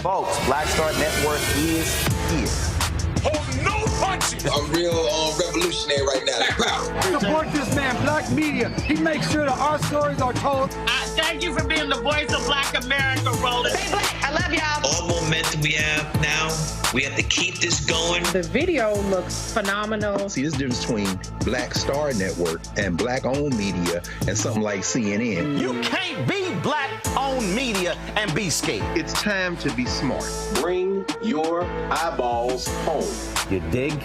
Folks, Black Star Network is here. Hold no punches. I'm real revolutionary right now. Black power. Support this man, Black Media. He makes sure that our stories are told. Thank you for being the voice of Black America, Roland. Stay black. I love y'all. All momentum we have now, we have to keep this going. The video looks phenomenal. See, this difference between Black Star Network and Black-owned media and something like CNN. You can't be Black-owned media and be scared. It's time to be smart. Bring your eyeballs home. You dig?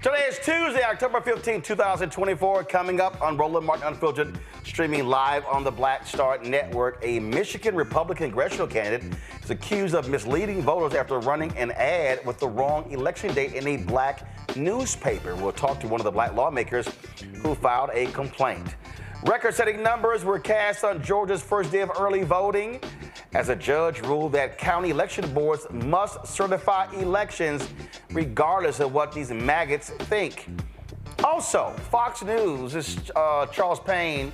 Today is Tuesday, October 15, 2024. Coming up on Roland Martin Unfiltered, streaming live on the Black Star Network, a Michigan Republican Congressional candidate is accused of misleading voters after running an ad with the wrong election date in a black newspaper. We'll talk to one of the black lawmakers who filed a complaint. Record-setting numbers were cast on Georgia's first day of early voting as a judge ruled that county election boards must certify elections regardless of what these MAGAs think. Also, Fox News' Charles Payne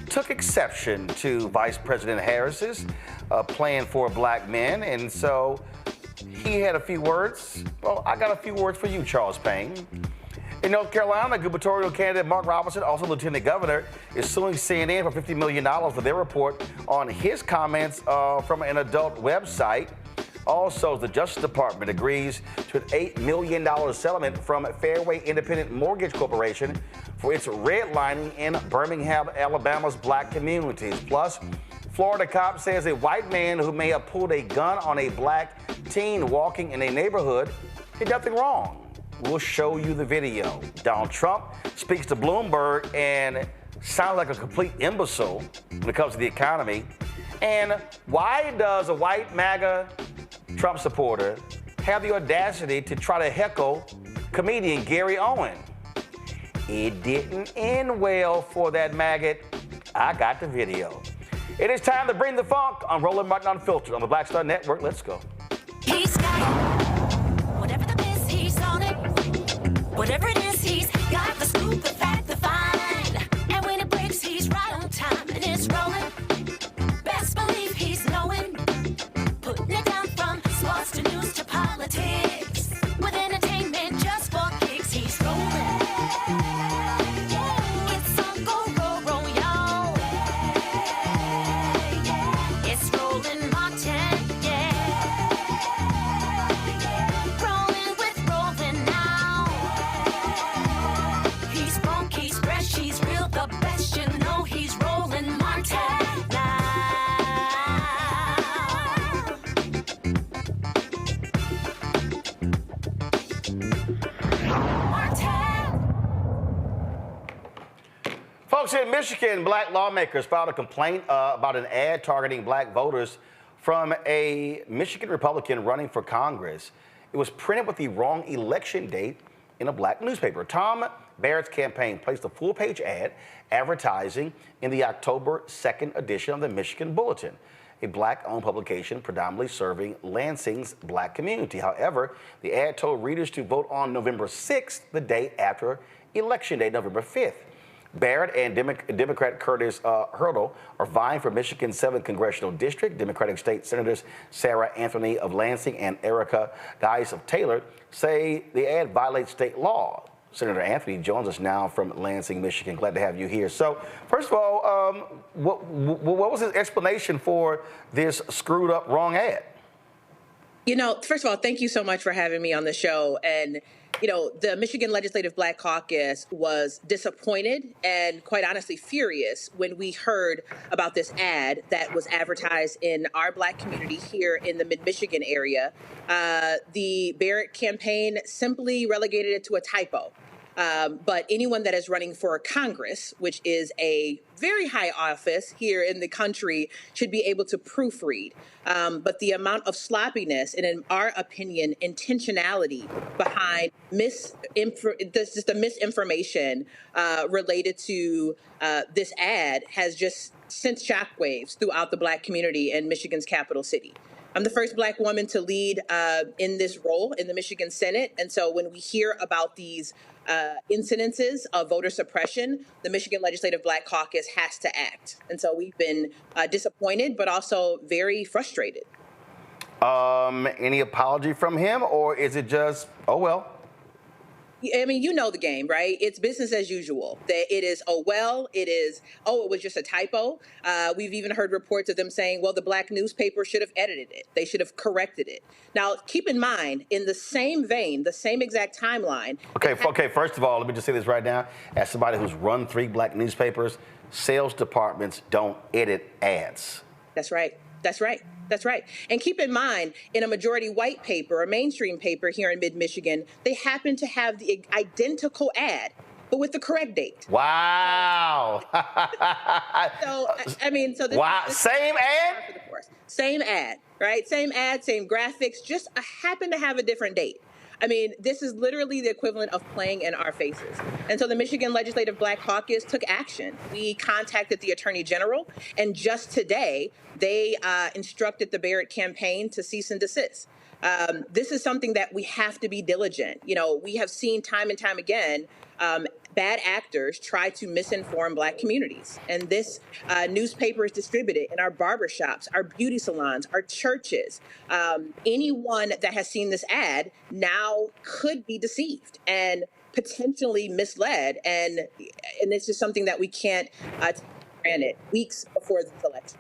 took exception to Vice President Harris's plan for black men, and so he had a few words. Well, I got a few words for you, Charles Payne. In North Carolina, gubernatorial candidate Mark Robinson, also lieutenant governor, is suing CNN for $50 million for their report on his comments from an adult website. Also, the Justice Department agrees to an $8 million settlement from Fairway Independent Mortgage Corporation for its redlining in Birmingham, Alabama's black communities. Plus, Florida cop says a white man who may have pulled a gun on a black teen walking in a neighborhood did nothing wrong. We'll show you the video. Donald Trump speaks to Bloomberg and sounds like a complete imbecile when it comes to the economy. And why does a white MAGA Trump supporter have the audacity to try to heckle comedian Gary Owen? It didn't end well for that maggot. I got the video. It is time to bring the funk on Roland Martin Unfiltered on the Black Star Network. Let's go. He's got whatever the piss, he's on it. Whatever it is, he's got the scoop, the fact, the find. And when it breaks, he's right on time and it's rolling. Best believe he's knowing. Putting it down from sports to news to politics. With entertainment just for kicks, he's rolling. It's on go, roll, y'all. It's Roland Martin, rolling with Roland now. He's funk, he's fresh, he's real, the best, you know he's Roland Martin now. Folks, in Michigan, black lawmakers filed a complaint about an ad targeting black voters from a Michigan Republican running for Congress. It was printed with the wrong election date in a black newspaper. Tom Barrett's campaign placed a full-page ad advertising in the October 2nd edition of the Michigan Bulletin, a black-owned publication predominantly serving Lansing's black community. However, the ad told readers to vote on November 6th, the day after Election Day, November 5th. Barrett and Democrat Curtis Hurdle are vying for Michigan's 7th Congressional District. Democratic State Senators Sarah Anthony of Lansing and Erica Geis of Taylor say the ad violates state law. Senator Anthony joins us now from Lansing, Michigan. Glad to have you here. So, first of all, what was his explanation for this screwed up wrong ad? You know, first of all, thank you so much for having me on the show. And, you know, the Michigan Legislative Black Caucus was disappointed and quite honestly furious when we heard about this ad that was advertised in our Black community here in the mid-Michigan area. The Barrett campaign simply relegated it to a typo. But anyone that is running for Congress, which is a very high office here in the country, should be able to proofread. But the amount of sloppiness and, in our opinion, intentionality behind the misinformation related to this ad has just sent shockwaves throughout the Black community in Michigan's capital city. I'm the first Black woman to lead in this role in the Michigan Senate. And so when we hear about these incidences of voter suppression, the Michigan Legislative Black Caucus has to act. And so we've been disappointed, but also very frustrated. Any apology from him, or is it just, oh, well? I mean, you know the game, right? It's business as usual. It is, oh, well, it is, oh, it was just a typo. We've even heard reports of them saying, well, the Black newspaper should have edited it. They should have corrected it. Now, keep in mind, in the same vein, the same exact timeline. Okay, first of all, let me just say this right now. As somebody who's run 3 Black newspapers, sales departments don't edit ads. That's right. That's right. That's right. And keep in mind, in a majority white paper, a mainstream paper here in mid-Michigan, they happen to have the identical ad, but with the correct date. Wow. Same ad? Same ad, right? Same ad, same graphics, just happen to have a different date. I mean, this is literally the equivalent of playing in our faces. And so the Michigan Legislative Black Caucus took action. We contacted the Attorney General, and just today, they instructed the Barrett campaign to cease and desist. This is something that we have to be diligent. You know, we have seen time and time again bad actors try to misinform Black communities. And this newspaper is distributed in our barbershops, our beauty salons, our churches. Anyone that has seen this ad now could be deceived and potentially misled. And it's just something that we can't take for granted weeks before this election.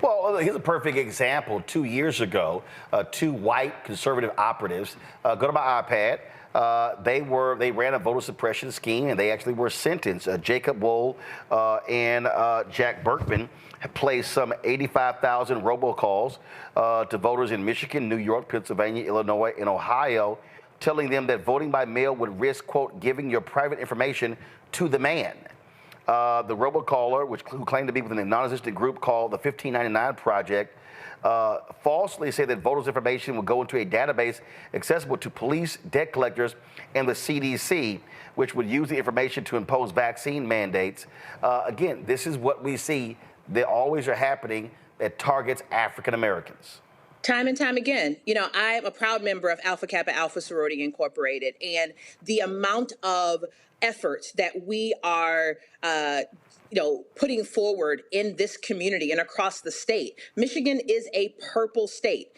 Well, here's a perfect example. 2 years ago, 2 white conservative operatives, go to my iPad, they ran a voter suppression scheme, and they actually were sentenced. Jacob Wohl and Jack Berkman have placed some 85,000 robocalls to voters in Michigan, New York, Pennsylvania, Illinois, and Ohio, telling them that voting by mail would risk, quote, giving your private information to the man. The robocaller, who claimed to be within a non-existent group called the 1599 Project, falsely said that voters' information would go into a database accessible to police, debt collectors, and the CDC, which would use the information to impose vaccine mandates. Again, this is what we see. They always are happening that targets African Americans. Time and time again. You know, I'm a proud member of Alpha Kappa Alpha Sorority Incorporated, and the amount of effort that we are putting forward in this community and across the state. Michigan is a purple state.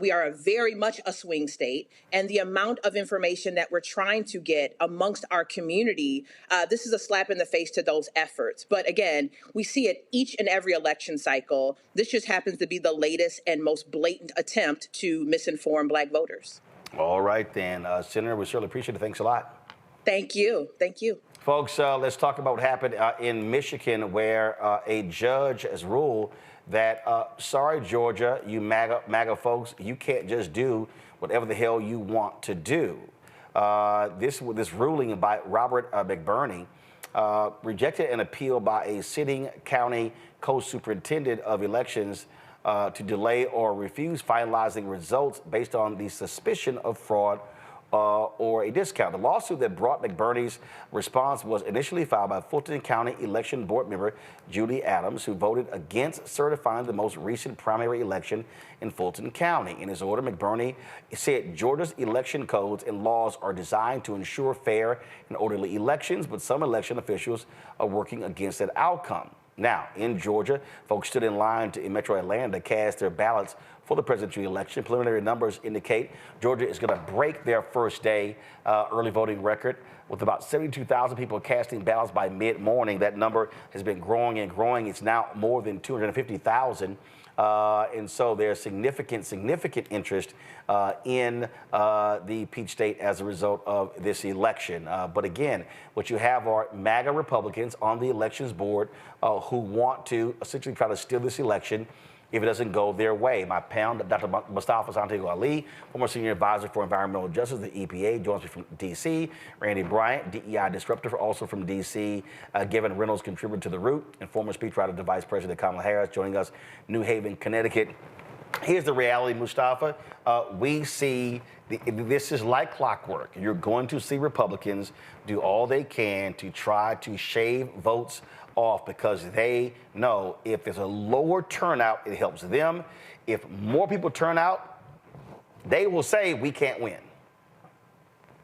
We are very much a swing state, and the amount of information that we're trying to get amongst our community, this is a slap in the face to those efforts. But again, we see it each and every election cycle. This just happens to be the latest and most blatant attempt to misinform Black voters. All right, then. Senator, we certainly appreciate it. Thanks a lot. Thank you. Thank you. Folks, let's talk about what happened in Michigan, where a judge has ruled that, sorry, Georgia, you MAGA folks, you can't just do whatever the hell you want to do. This ruling by Robert McBurney rejected an appeal by a sitting county co-superintendent of elections to delay or refuse finalizing results based on the suspicion of fraud or a discount. The lawsuit that brought McBurney's response was initially filed by Fulton County Election Board member Julie Adams, who voted against certifying the most recent primary election in Fulton County. In his order, McBurney said Georgia's election codes and laws are designed to ensure fair and orderly elections, but some election officials are working against that outcome. Now, in Georgia, folks stood in line in Metro Atlanta to cast their ballots for the presidential election. Preliminary numbers indicate Georgia is going to break their first day early voting record with about 72,000 people casting ballots by mid-morning. That number has been growing and growing. It's now more than 250,000. And so there's significant interest in the Peach State as a result of this election. But again, what you have are MAGA Republicans on the elections board who want to essentially try to steal this election if it doesn't go their way. My pound, Dr. Mustafa Santiago Ali, former senior advisor for environmental justice, the EPA, joins me from D.C. Randy Bryant, DEI disruptor, also from D.C. Gavin Reynolds, contributor to The Root, and former speechwriter to Vice President Kamala Harris, joining us, New Haven, Connecticut. Here's the reality, Mustafa. We see this is like clockwork. You're going to see Republicans do all they can to try to shave votes off because they know if there's a lower turnout, it helps them. If more people turn out, they will say we can't win.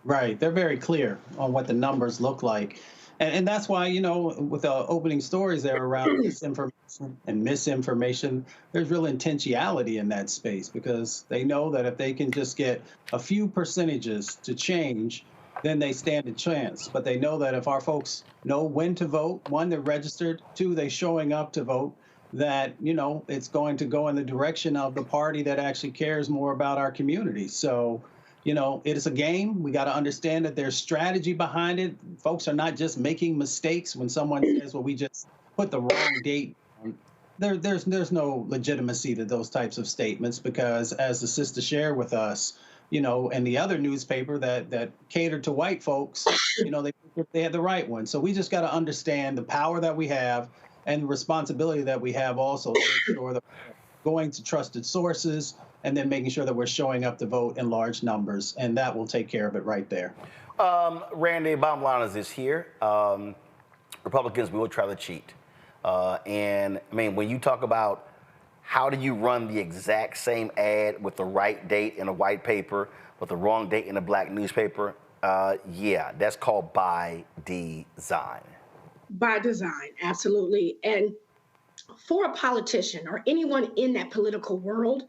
Right. They're very clear on what the numbers look like. And that's why, you know, with the opening stories there around disinformation and misinformation, there's real intentionality in that space because they know that if they can just get a few percentages to change, then they stand a chance. But they know that if our folks know when to vote, one, they're registered, two, they're showing up to vote, that, you know, it's going to go in the direction of the party that actually cares more about our community. So, you know, it is a game. We got to understand that there's strategy behind it. Folks are not just making mistakes when someone says, well, we just put the wrong date. There's no legitimacy to those types of statements because, as the sister shared with us, you know, and the other newspaper that catered to white folks, you know, they had the right one. So we just got to understand the power that we have and the responsibility that we have also to make sure that we're going to trusted sources and then making sure that we're showing up to vote in large numbers. And that will take care of it right there. Randy, bottom line is this here. Republicans will try to cheat. And I mean, when you talk about how do you run the exact same ad with the right date in a white paper, with the wrong date in a black newspaper, yeah, that's called by design. By design, absolutely. And for a politician or anyone in that political world,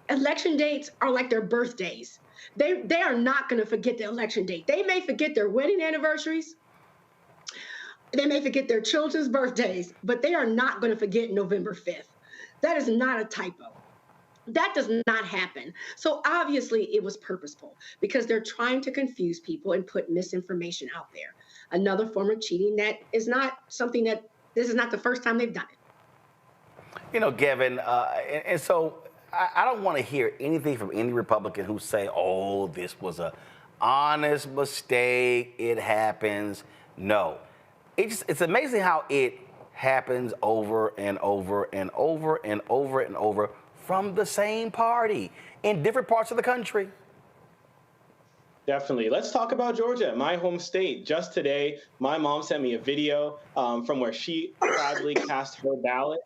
election dates are like their birthdays. They are not going to forget the election date. They may forget their wedding anniversaries. They may forget their children's birthdays, but they are not going to forget November 5th. That is not a typo. That does not happen. So obviously it was purposeful because they're trying to confuse people and put misinformation out there. Another form of cheating that is not something that this is not the first time they've done it. You know, Gavin, and so I don't want to hear anything from any Republican who say, oh, this was an honest mistake. It happens. No. It's amazing how it happens over and over and over and over and over from the same party in different parts of the country. Definitely. Let's talk about Georgia, my home state. Just today, my mom sent me a video from where she proudly cast her ballot.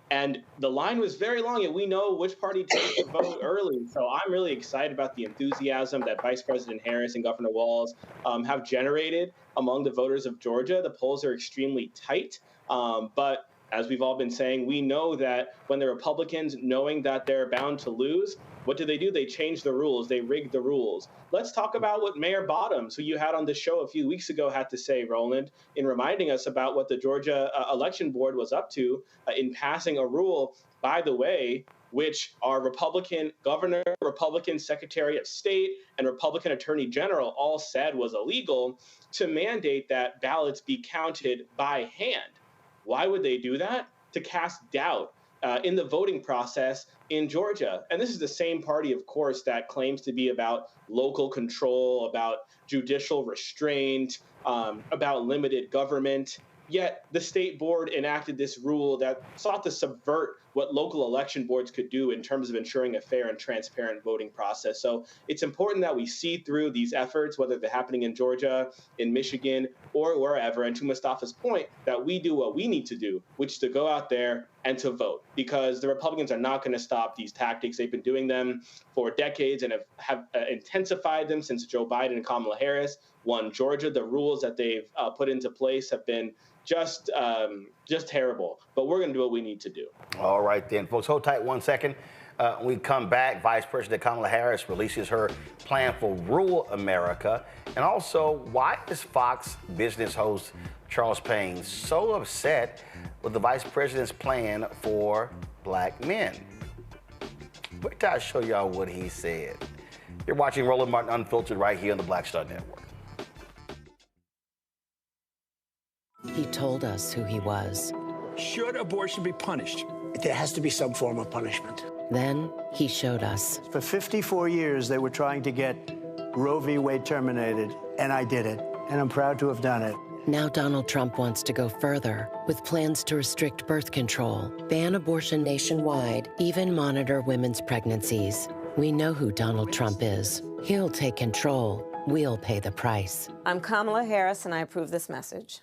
And the line was very long, and we know which party takes the vote early. So I'm really excited about the enthusiasm that Vice President Harris and Governor Walz have generated among the voters of Georgia. The polls are extremely tight, but as we've all been saying, we know that when the Republicans, knowing that they're bound to lose, what do? They change the rules. They rig the rules. Let's talk about what Mayor Bottoms, who you had on the show a few weeks ago, had to say, Roland, in reminding us about what the Georgia Election Board was up to in passing a rule, by the way, which our Republican governor, Republican Secretary of State, and Republican Attorney General all said was illegal, to mandate that ballots be counted by hand. Why would they do that? To cast doubt in the voting process in Georgia. And this is the same party, of course, that claims to be about local control, about judicial restraint, about limited government. Yet the state board enacted this rule that sought to subvert what local election boards could do in terms of ensuring a fair and transparent voting process. So it's important that we see through these efforts, whether they're happening in Georgia, in Michigan, or wherever. And to Mustafa's point, that we do what we need to do, which is to go out there and to vote, because the Republicans are not going to stop these tactics. They've been doing them for decades and have intensified them since Joe Biden and Kamala Harris won Georgia. The rules that they've put into place have been just terrible. But we're going to do what we need to do. All right, then, folks. Hold tight 1 second. When we come back, Vice President Kamala Harris releases her plan for rural America. And also, why is Fox Business host Charles Payne so upset with the Vice President's plan for black men? Wait till I show y'all what he said. You're watching Roland Martin Unfiltered right here on the Black Star Network. He told us who he was. Should abortion be punished? There has to be some form of punishment. Then he showed us. For 54 years, they were trying to get Roe v. Wade terminated, and I did it, and I'm proud to have done it. Now Donald Trump wants to go further with plans to restrict birth control, ban abortion nationwide, even monitor women's pregnancies. We know who Donald Trump is. He'll take control. We'll pay the price. I'm Kamala Harris, and I approve this message.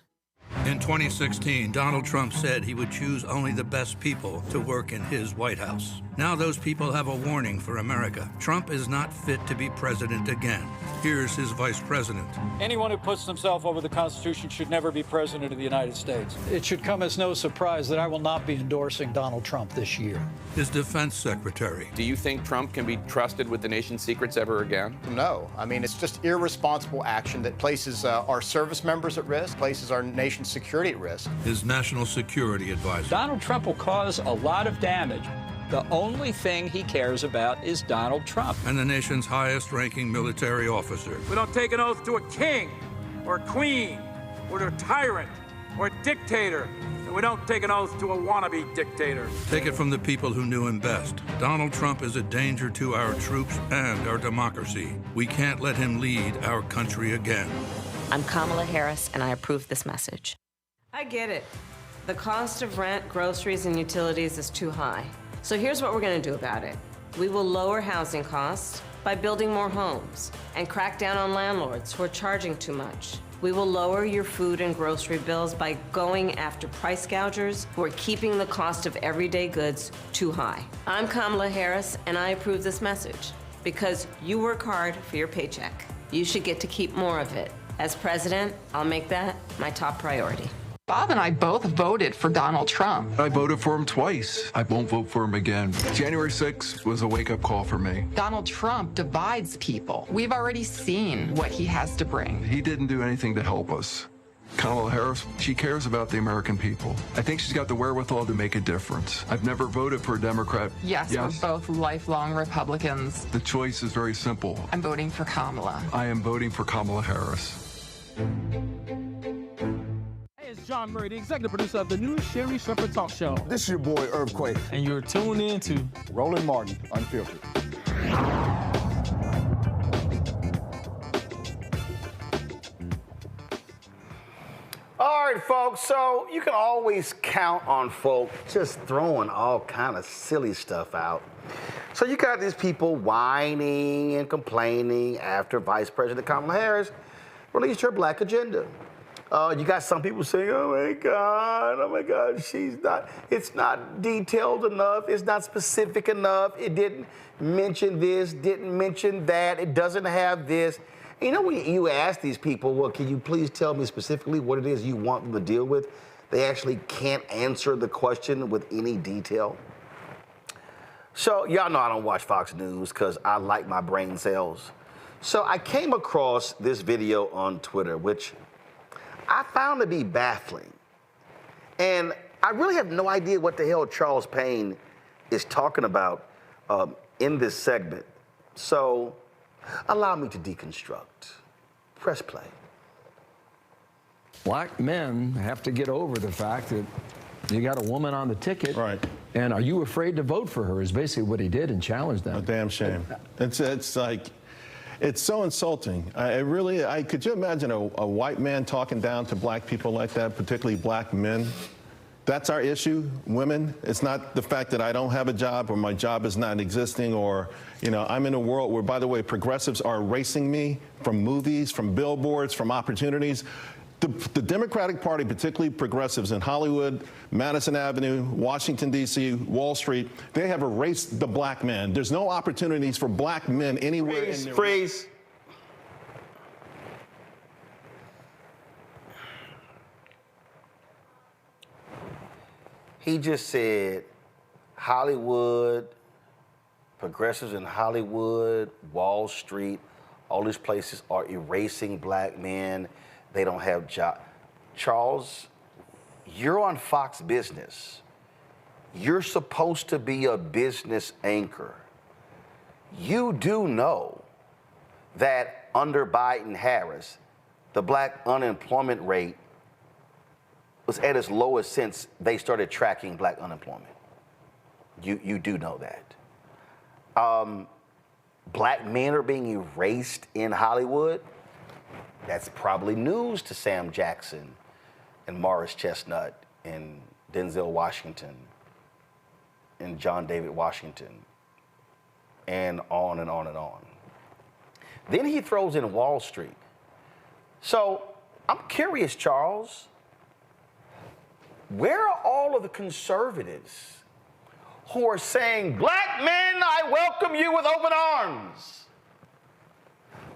In 2016, Donald Trump said he would choose only the best people to work in his White House. Now those people have a warning for America. Trump is not fit to be president again. Here's his vice president. Anyone who puts themselves over the Constitution should never be president of the United States. It should come as no surprise that I will not be endorsing Donald Trump this year. His defense secretary. Do you think Trump can be trusted with the nation's secrets ever again? No. I mean, it's just irresponsible action that places our service members at risk, places our nation's security at risk. His national security advisor. Donald Trump will cause a lot of damage. The only thing he cares about is Donald Trump. And the nation's highest-ranking military officer. We don't take an oath to a king or a queen or to a tyrant or a dictator. And we don't take an oath to a wannabe dictator. Take it from the people who knew him best. Donald Trump is a danger to our troops and our democracy. We can't let him lead our country again. I'm Kamala Harris, and I approve this message. I get it. The cost of rent, groceries, and utilities is too high. So here's what we're going to do about it. We will lower housing costs by building more homes and crack down on landlords who are charging too much. We will lower your food and grocery bills by going after price gougers who are keeping the cost of everyday goods too high. I'm Kamala Harris, and I approve this message because you work hard for your paycheck. You should get to keep more of it. As president, I'll make that my top priority. Bob and I both voted for Donald Trump. I voted for him twice. I won't vote for him again. January 6th was a wake-up call for me. Donald Trump divides people. We've already seen what he has to bring. He didn't do anything to help us. Kamala Harris, she cares about the American people. I think she's got the wherewithal to make a difference. I've never voted for a Democrat. Yes, we're both lifelong Republicans. The choice is very simple. I'm voting for Kamala. I am voting for Kamala Harris. It's John Murray, the executive producer of the new Sherry Shepherd Talk Show. This is your boy, Earthquake. And you're tuned in to Roland Martin Unfiltered. All right, folks, so you can always count on folk just throwing all kind of silly stuff out. So you got these people whining and complaining after Vice President Kamala Harris released her black agenda. You got some people saying, oh my God, it's not detailed enough, it's not specific enough, it didn't mention this, didn't mention that, it doesn't have this. You know, when you ask these people, well, can you please tell me specifically what it is you want them to deal with? They actually can't answer the question with any detail. So y'all know I don't watch Fox News because I like my brain cells. So I came across this video on Twitter, which I found to be baffling. And I really have no idea what the hell Charles Payne is talking about in this segment. So allow me to deconstruct. Press play. Black men have to get over the fact that you got a woman on the ticket. Right. And are you afraid to vote for her is basically what he did and challenged them. A damn shame. It's like, It's so insulting. Could you imagine a white man talking down to black people like that, particularly black men? That's our issue, women. It's not the fact that I don't have a job or my job is not existing or, I'm in a world where, by the way, progressives are erasing me from movies, from billboards, from opportunities. The Democratic Party, particularly progressives in Hollywood, Madison Avenue, Washington, D.C., Wall Street, they have erased the black man. There's no opportunities for black men anywhere. Freeze. He just said Hollywood, progressives in Hollywood, Wall Street, all these places are erasing black men. They don't have jobs. Charles, you're on Fox Business. You're supposed to be a business anchor. You do know that under Biden-Harris, the black unemployment rate was at its lowest since they started tracking black unemployment. You do know that. Black men are being erased in Hollywood. That's probably news to Sam Jackson and Morris Chestnut and Denzel Washington and John David Washington and on and on and on. Then he throws in Wall Street. So I'm curious, Charles, where are all of the conservatives who are saying, black men, I welcome you with open arms?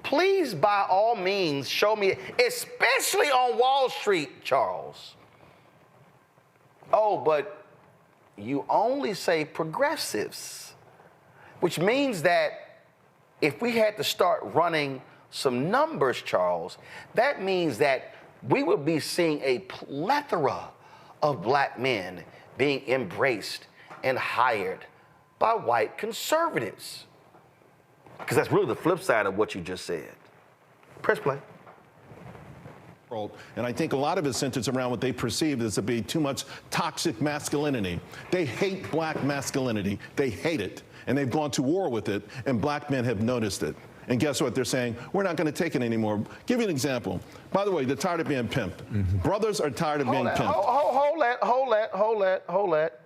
Please, by all means, show me, especially on Wall Street, Charles. Oh, but you only say progressives, which means that if we had to start running some numbers, Charles, that means that we would be seeing a plethora of black men being embraced and hired by white conservatives. Because that's really the flip side of what you just said. Press play. And I think a lot of it centers around what they perceive as to be too much toxic masculinity. They hate black masculinity. They hate it. And they've gone to war with it, and black men have noticed it. And guess what? They're saying, we're not going to take it anymore. Give you an example. By the way, they're tired of being pimped. Mm-hmm. Brothers are tired of being pimped. Hold that.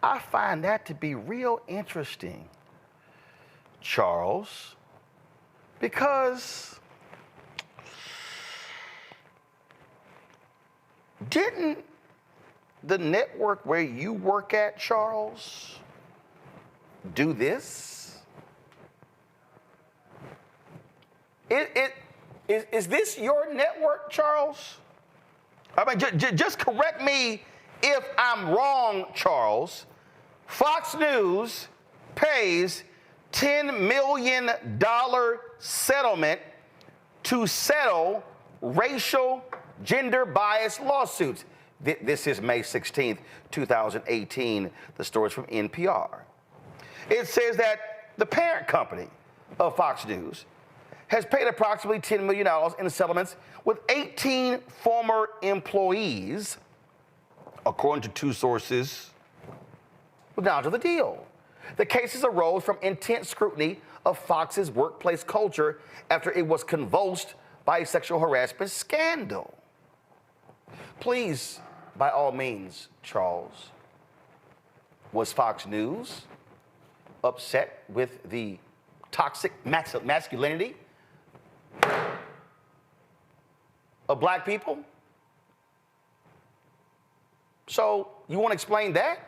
I find that to be real interesting, Charles, because didn't the network where you work at, Charles, do this? Is this your network, Charles? I mean, just correct me if I'm wrong, Charles. Fox News pays $10 million settlement to settle racial, gender-biased lawsuits. This is May 16th, 2018. The story's from NPR. It says that the parent company of Fox News has paid approximately $10 million in settlements with 18 former employees, according to two sources with knowledge of the deal. The cases arose from intense scrutiny of Fox's workplace culture after it was convulsed by a sexual harassment scandal. Please, by all means, Charles, was Fox News upset with the toxic masculinity of black people? So you want to explain that?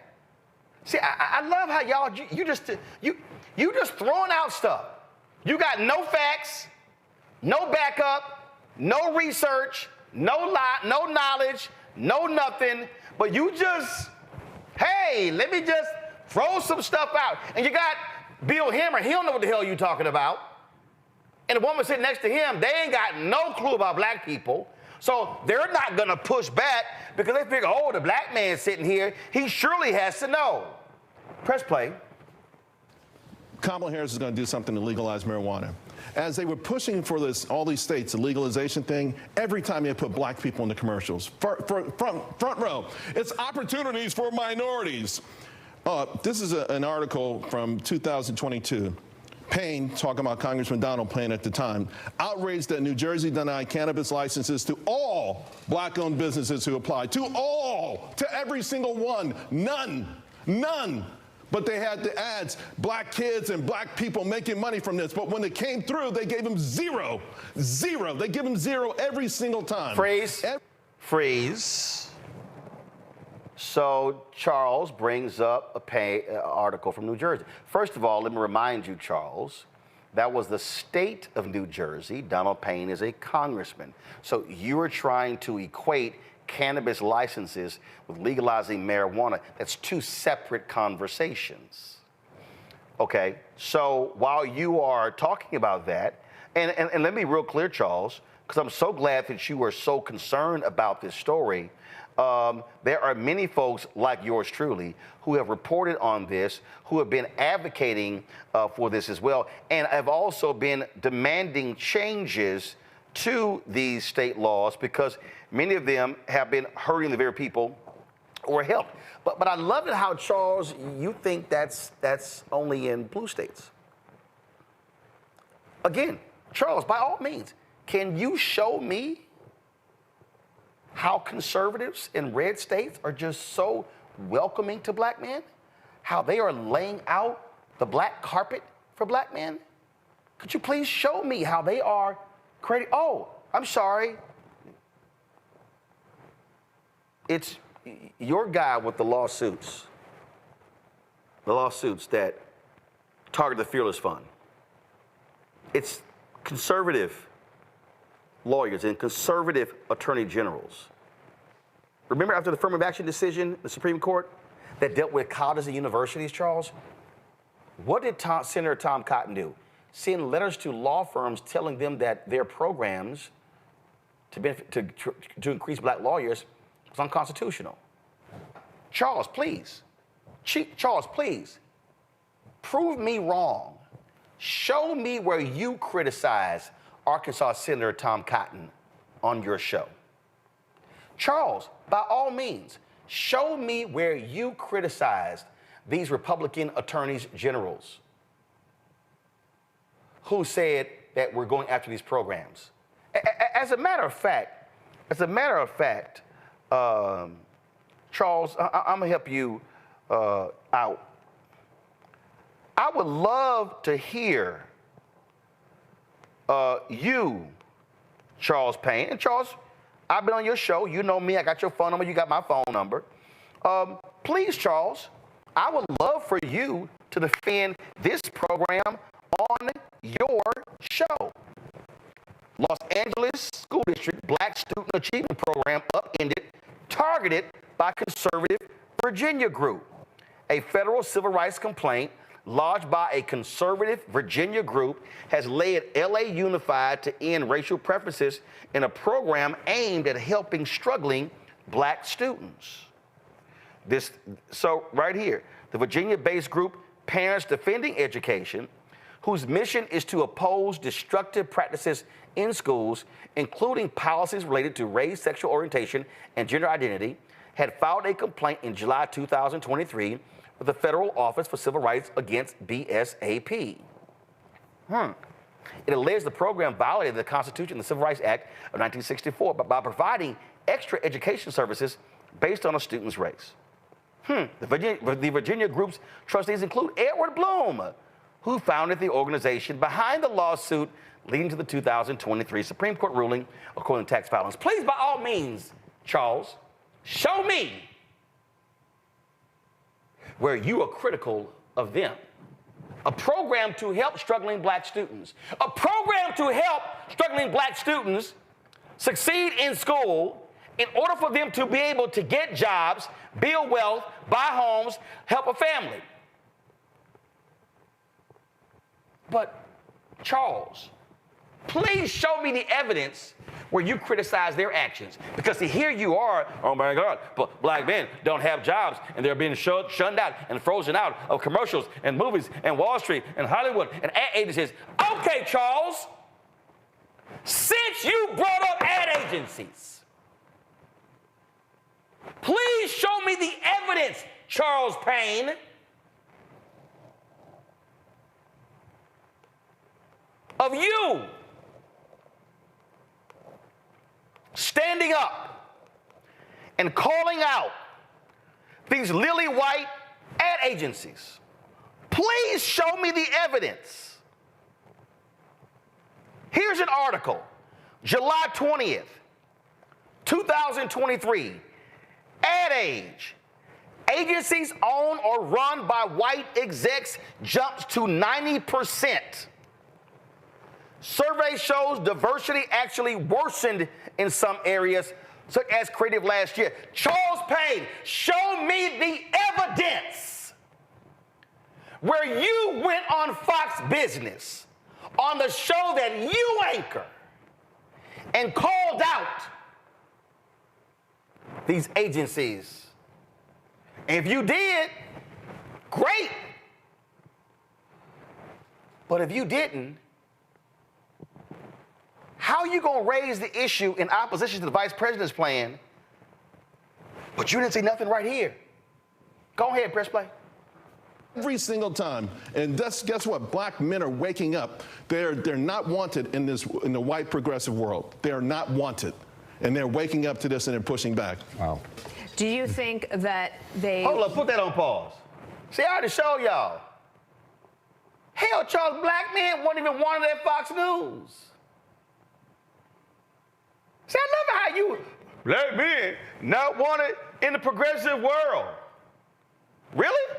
See, I love how y'all you just throwing out stuff. You got no facts, no backup, no research, no knowledge, no nothing. But you just, hey, let me just throw some stuff out. And you got Bill Hemmer. He don't know what the hell you talking about. And the woman sitting next to him, they ain't got no clue about black people. So they're not going to push back because they figure, oh, the black man sitting here, he surely has to know. Press play. Kamala Harris is going to do something to legalize marijuana. As they were pushing for this, all these states, the legalization thing, every time they put black people in the commercials, front row, it's opportunities for minorities. This is an article from 2022. Payne, talking about Congressman Donald Payne at the time, outraged that New Jersey denied cannabis licenses to all black-owned businesses who applied. To every single one. None. But they had the ads, black kids and black people making money from this. But when it came through, they gave them zero. They give them zero every single time. Freeze. So Charles brings up an article from New Jersey. First of all, let me remind you, Charles, that was the state of New Jersey. Donald Payne is a congressman. So you are trying to equate cannabis licenses with legalizing marijuana. That's two separate conversations. Okay, so while you are talking about that, and let me be real clear, Charles, because I'm so glad that you are so concerned about this story. There are many folks like yours truly who have reported on this, who have been advocating for this as well, and have also been demanding changes to these state laws because many of them have been hurting the very people who are helped. But I love it how, Charles, you think that's only in blue states. Again, Charles, by all means, can you show me how conservatives in red states are just so welcoming to black men? How they are laying out the black carpet for black men? Could you please show me how they are creating? Oh, I'm sorry. It's your guy with the lawsuits that target the Fearless Fund. It's conservative lawyers and conservative attorney generals. Remember after the affirmative action decision, the Supreme Court, that dealt with colleges and universities, Charles? What did Senator Tom Cotton do? Send letters to law firms telling them that their programs to increase black lawyers was unconstitutional. Charles, please, prove me wrong. Show me where you criticize Arkansas Senator Tom Cotton on your show. Charles, by all means, show me where you criticized these Republican attorneys generals who said that we're going after these programs. As a matter of fact, Charles, I'm gonna help you out. I would love to hear you, Charles Payne. And Charles, I've been on your show. You know me. I got your phone number. You got my phone number. Please, Charles, I would love for you to defend this program on your show. Los Angeles School District Black Student Achievement Program upended, targeted by conservative Virginia group. A federal civil rights complaint lodged by a conservative Virginia group has led LA Unified to end racial preferences in a program aimed at helping struggling black students. So right here, the Virginia-based group Parents Defending Education, whose mission is to oppose destructive practices in schools, including policies related to race, sexual orientation, and gender identity, had filed a complaint in July 2023 with the Federal Office for Civil Rights against BSAP. It alleged the program violated the Constitution and the Civil Rights Act of 1964 by providing extra education services based on a student's race. The Virginia group's trustees include Edward Bloom, who founded the organization behind the lawsuit leading to the 2023 Supreme Court ruling according to tax filings. Please, by all means, Charles, show me where you are critical of them. A program to help struggling black students. A program to help struggling black students succeed in school in order for them to be able to get jobs, build wealth, buy homes, help a family. But, Charles, please show me the evidence where you criticize their actions. Because here you are, oh my God, but black men don't have jobs and they're being shunned out and frozen out of commercials and movies and Wall Street and Hollywood and ad agencies. Okay, Charles, since you brought up ad agencies, please show me the evidence, Charles Payne, of you standing up and calling out these lily white ad agencies. Please show me the evidence. Here's an article, July 20th, 2023. Ad Age. Agencies owned or run by white execs jumps to 90%. Survey shows diversity actually worsened in some areas, such as creative last year. Charles Payne, show me the evidence where you went on Fox Business, on the show that you anchor, and called out these agencies. And if you did, great. But if you didn't, how are you going to raise the issue in opposition to the vice president's plan, but you didn't see nothing right here? Go ahead, press play. Every single time. And guess what? Black men are waking up. They're not wanted in the white progressive world. They are not wanted. And they're waking up to this and they're pushing back. Wow. Do you think that they... Hold up, put that on pause. See, I already showed y'all. Hell, Charles, black men weren't even wanted at Fox News. See, I love how you, black men, not wanted in the progressive world. Really?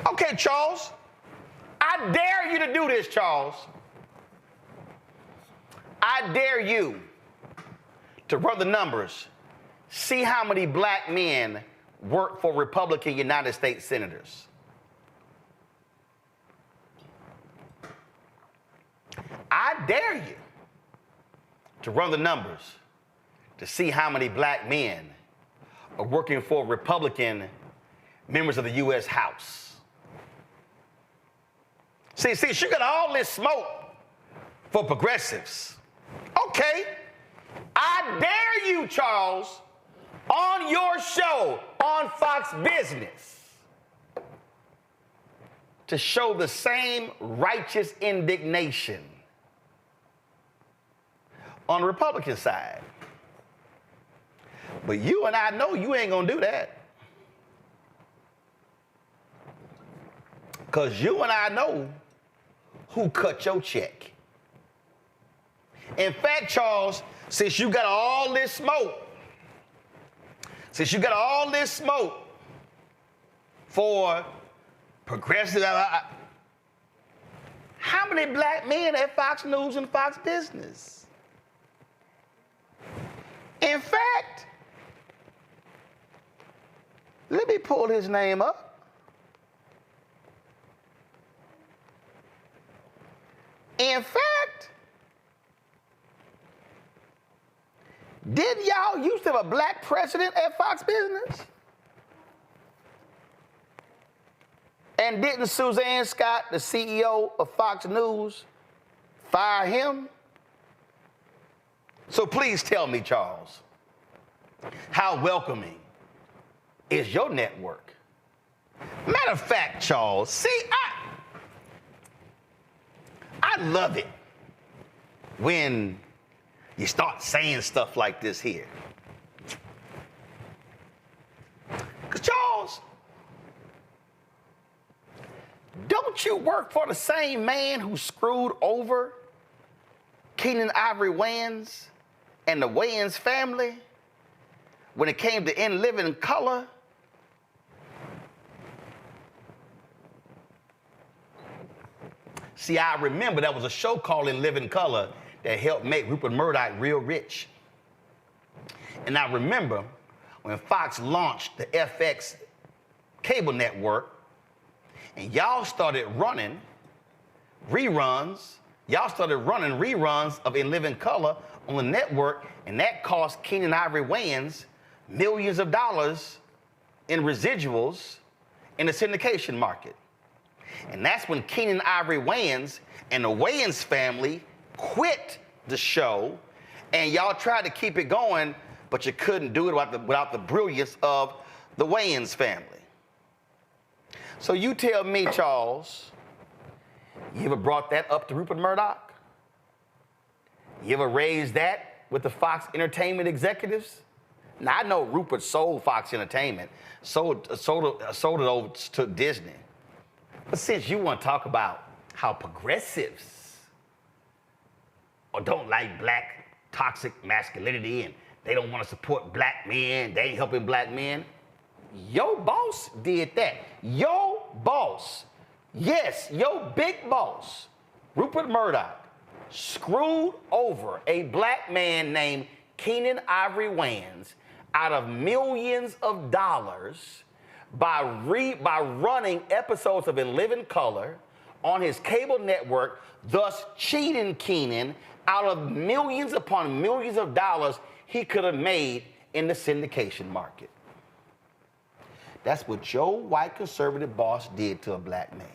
Okay, Charles. I dare you to do this, Charles. I dare you to run the numbers. See how many black men work for Republican United States senators. I dare you to run the numbers to see how many black men are working for Republican members of the U.S. House. See, she got all this smoke for progressives. Okay, I dare you, Charles, on your show on Fox Business to show the same righteous indignation on the Republican side. But you and I know you ain't gonna do that. Because you and I know who cut your check. In fact, Charles, since you got all this smoke for progressive, how many black men at Fox News and Fox Business? In fact, let me pull his name up. In fact, didn't y'all used to have a black president at Fox Business? And didn't Suzanne Scott, the CEO of Fox News, fire him? So please tell me, Charles, how welcoming is your network? Matter of fact, Charles, see, I love it when you start saying stuff like this here. Because, Charles, don't you work for the same man who screwed over Keenan Ivory Wayans and the Wayans family when it came to In Living Color? See, I remember there was a show called In Living Color that helped make Rupert Murdoch real rich. And I remember when Fox launched the FX cable network and y'all started running reruns of In Living Color on the network, and that cost Keenan Ivory Wayans millions of dollars in residuals in the syndication market. And that's when Keenan Ivory Wayans and the Wayans family quit the show, and y'all tried to keep it going, but you couldn't do it without the brilliance of the Wayans family. So you tell me, Charles, You ever brought that up to Rupert Murdoch? You ever raised that with the Fox Entertainment executives? Now, I know Rupert sold Fox Entertainment, sold it over to Disney. But since you want to talk about how progressives or don't like black toxic masculinity and they don't want to support black men, they ain't helping black men, your boss did that. Your boss, yes, your big boss, Rupert Murdoch, screwed over a black man named Keenan Ivory Wayans out of millions of dollars by running episodes of In Living Color on his cable network, thus cheating Keenan out of millions upon millions of dollars he could have made in the syndication market. That's what your white conservative boss did to a black man.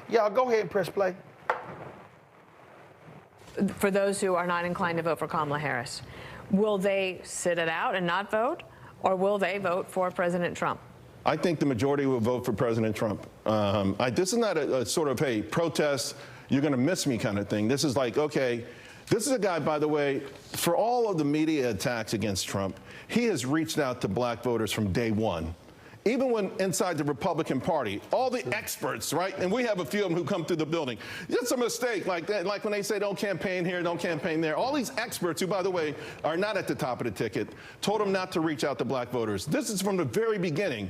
Y'all go ahead and press play. For those who are not inclined to vote for Kamala Harris, will they sit it out and not vote, or will they vote for President Trump? I think the majority will vote for President Trump. This is not a sort of, hey, protest, you're going to miss me kind of thing. This is like, okay, this is a guy, by the way, for all of the media attacks against Trump, he has reached out to black voters from day one. Even when inside the Republican Party, all the experts, right? And we have a few of them who come through the building. It's a mistake like that, like when they say don't campaign here, don't campaign there. All these experts who, by the way, are not at the top of the ticket, told them not to reach out to black voters. This is from the very beginning.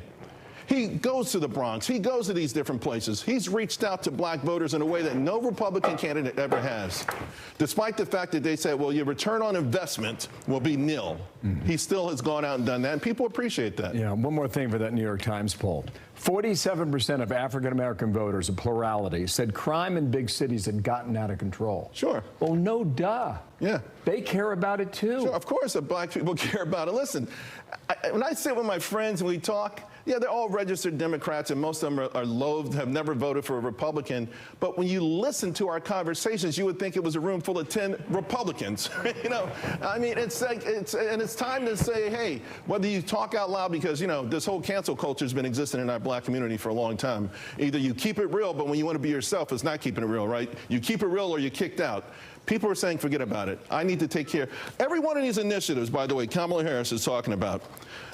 He goes to the Bronx. He goes to these different places. He's reached out to black voters in a way that no Republican candidate ever has. Despite the fact that they said, well, your return on investment will be nil. He still has gone out and done that, and people appreciate that. Yeah, one more thing for that New York Times poll. 47% of African-American voters, a plurality, said crime in big cities had gotten out of control. Sure. Well, no duh. Yeah. They care about it, too. Sure, of course, black people care about it. Listen, when I sit with my friends and we talk, yeah, they're all registered Democrats, and most of them are loathed, have never voted for a Republican. But when you listen to our conversations, you would think it was a room full of 10 Republicans. You know, I mean, it's like, it's time to say, hey, whether you talk out loud, because, you know, this whole cancel culture has been existing in our black community for a long time. Either you keep it real, but when you want to be yourself, it's not keeping it real, right? You keep it real or you're kicked out. People are saying, forget about it. I need to take care. Every one of these initiatives, by the way, Kamala Harris is talking about.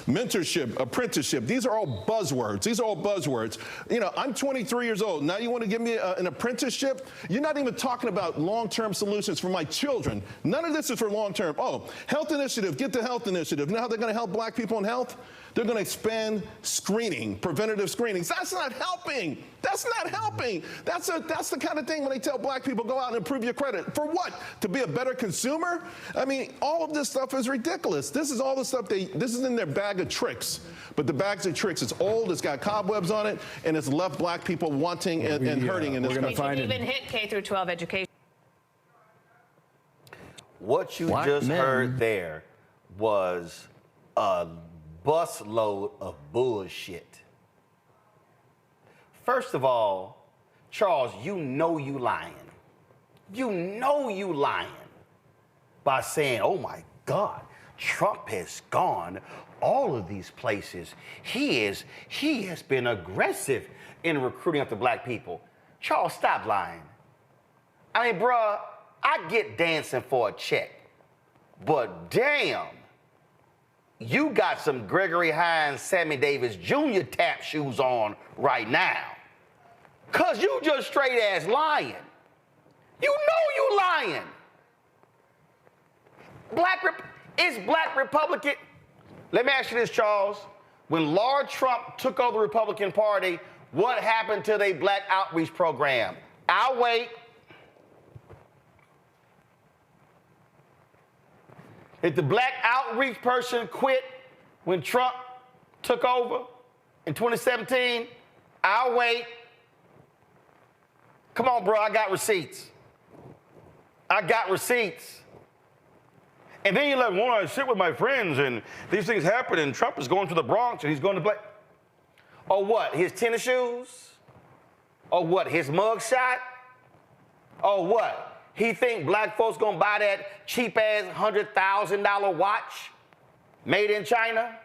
Mentorship, apprenticeship, these are all buzzwords. These are all buzzwords. You know, I'm 23 years old. Now you want to give me an apprenticeship? You're not even talking about long-term solutions for my children. None of this is for long-term. Oh, health initiative, get the health initiative. Now how they're going to help black people in health? They're going to expand screening, preventative screenings. That's not helping. That's not helping. That's the kind of thing when they tell black people, go out and improve your credit. For what? To be a better consumer? I mean, all of this stuff is ridiculous. This is all the stuff this is in their bag of tricks. But the bags of tricks, it's old, it's got cobwebs on it, and it's left black people wanting and hurting in this country. It can even hit K through 12 education. What you just heard there was a busload of bullshit. First of all, Charles, you know you lying. You know you lying by saying, oh my God, Trump has gone all of these places. He has been aggressive in recruiting up the black people. Charles, stop lying. I mean, bruh, I get dancing for a check, but damn, you got some Gregory Hines, Sammy Davis Jr. tap shoes on right now. Cause you just straight ass lying. You know you lying. Is black Republican? Let me ask you this, Charles. When Lord Trump took over the Republican Party, what happened to their black outreach program? I'll wait. If the black outreach person quit when Trump took over in 2017, I'll wait. Come on, bro, I got receipts. I got receipts. And then you're like, well, I sit with my friends and these things happen and Trump is going to the Bronx and he's going to black. Or what, his tennis shoes? Or what, his mugshot? Or what? He think black folks gonna buy that cheap-ass $100,000 watch made in China?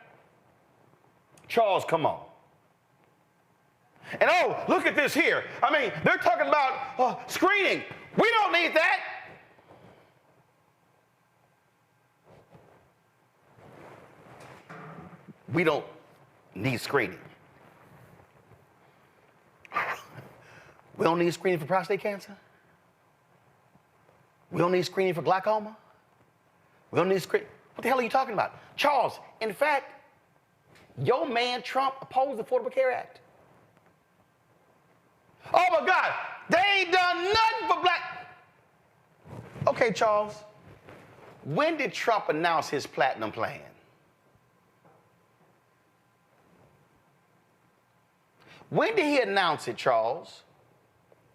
Charles, come on. And oh, look at this here. I mean, they're talking about screening. We don't need that. We don't need screening. We don't need screening for prostate cancer. We don't need screening for glaucoma. We don't need screening. What the hell are you talking about? Charles, in fact, your man Trump opposed the Affordable Care Act. Oh my God, they ain't done nothing for black. Okay, Charles, when did Trump announce his platinum plan? When did he announce it, Charles?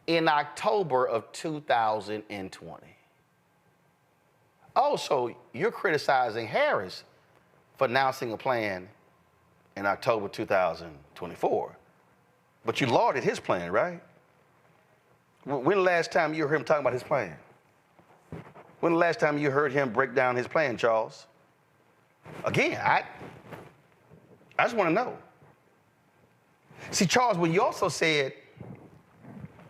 In October of 2020. Oh, so you're criticizing Harris for announcing a plan in October 2024. But you lauded his plan, right? When the last time you heard him talking about his plan? When the last time you heard him break down his plan, Charles? Again, I just want to know. See, Charles, when you also said,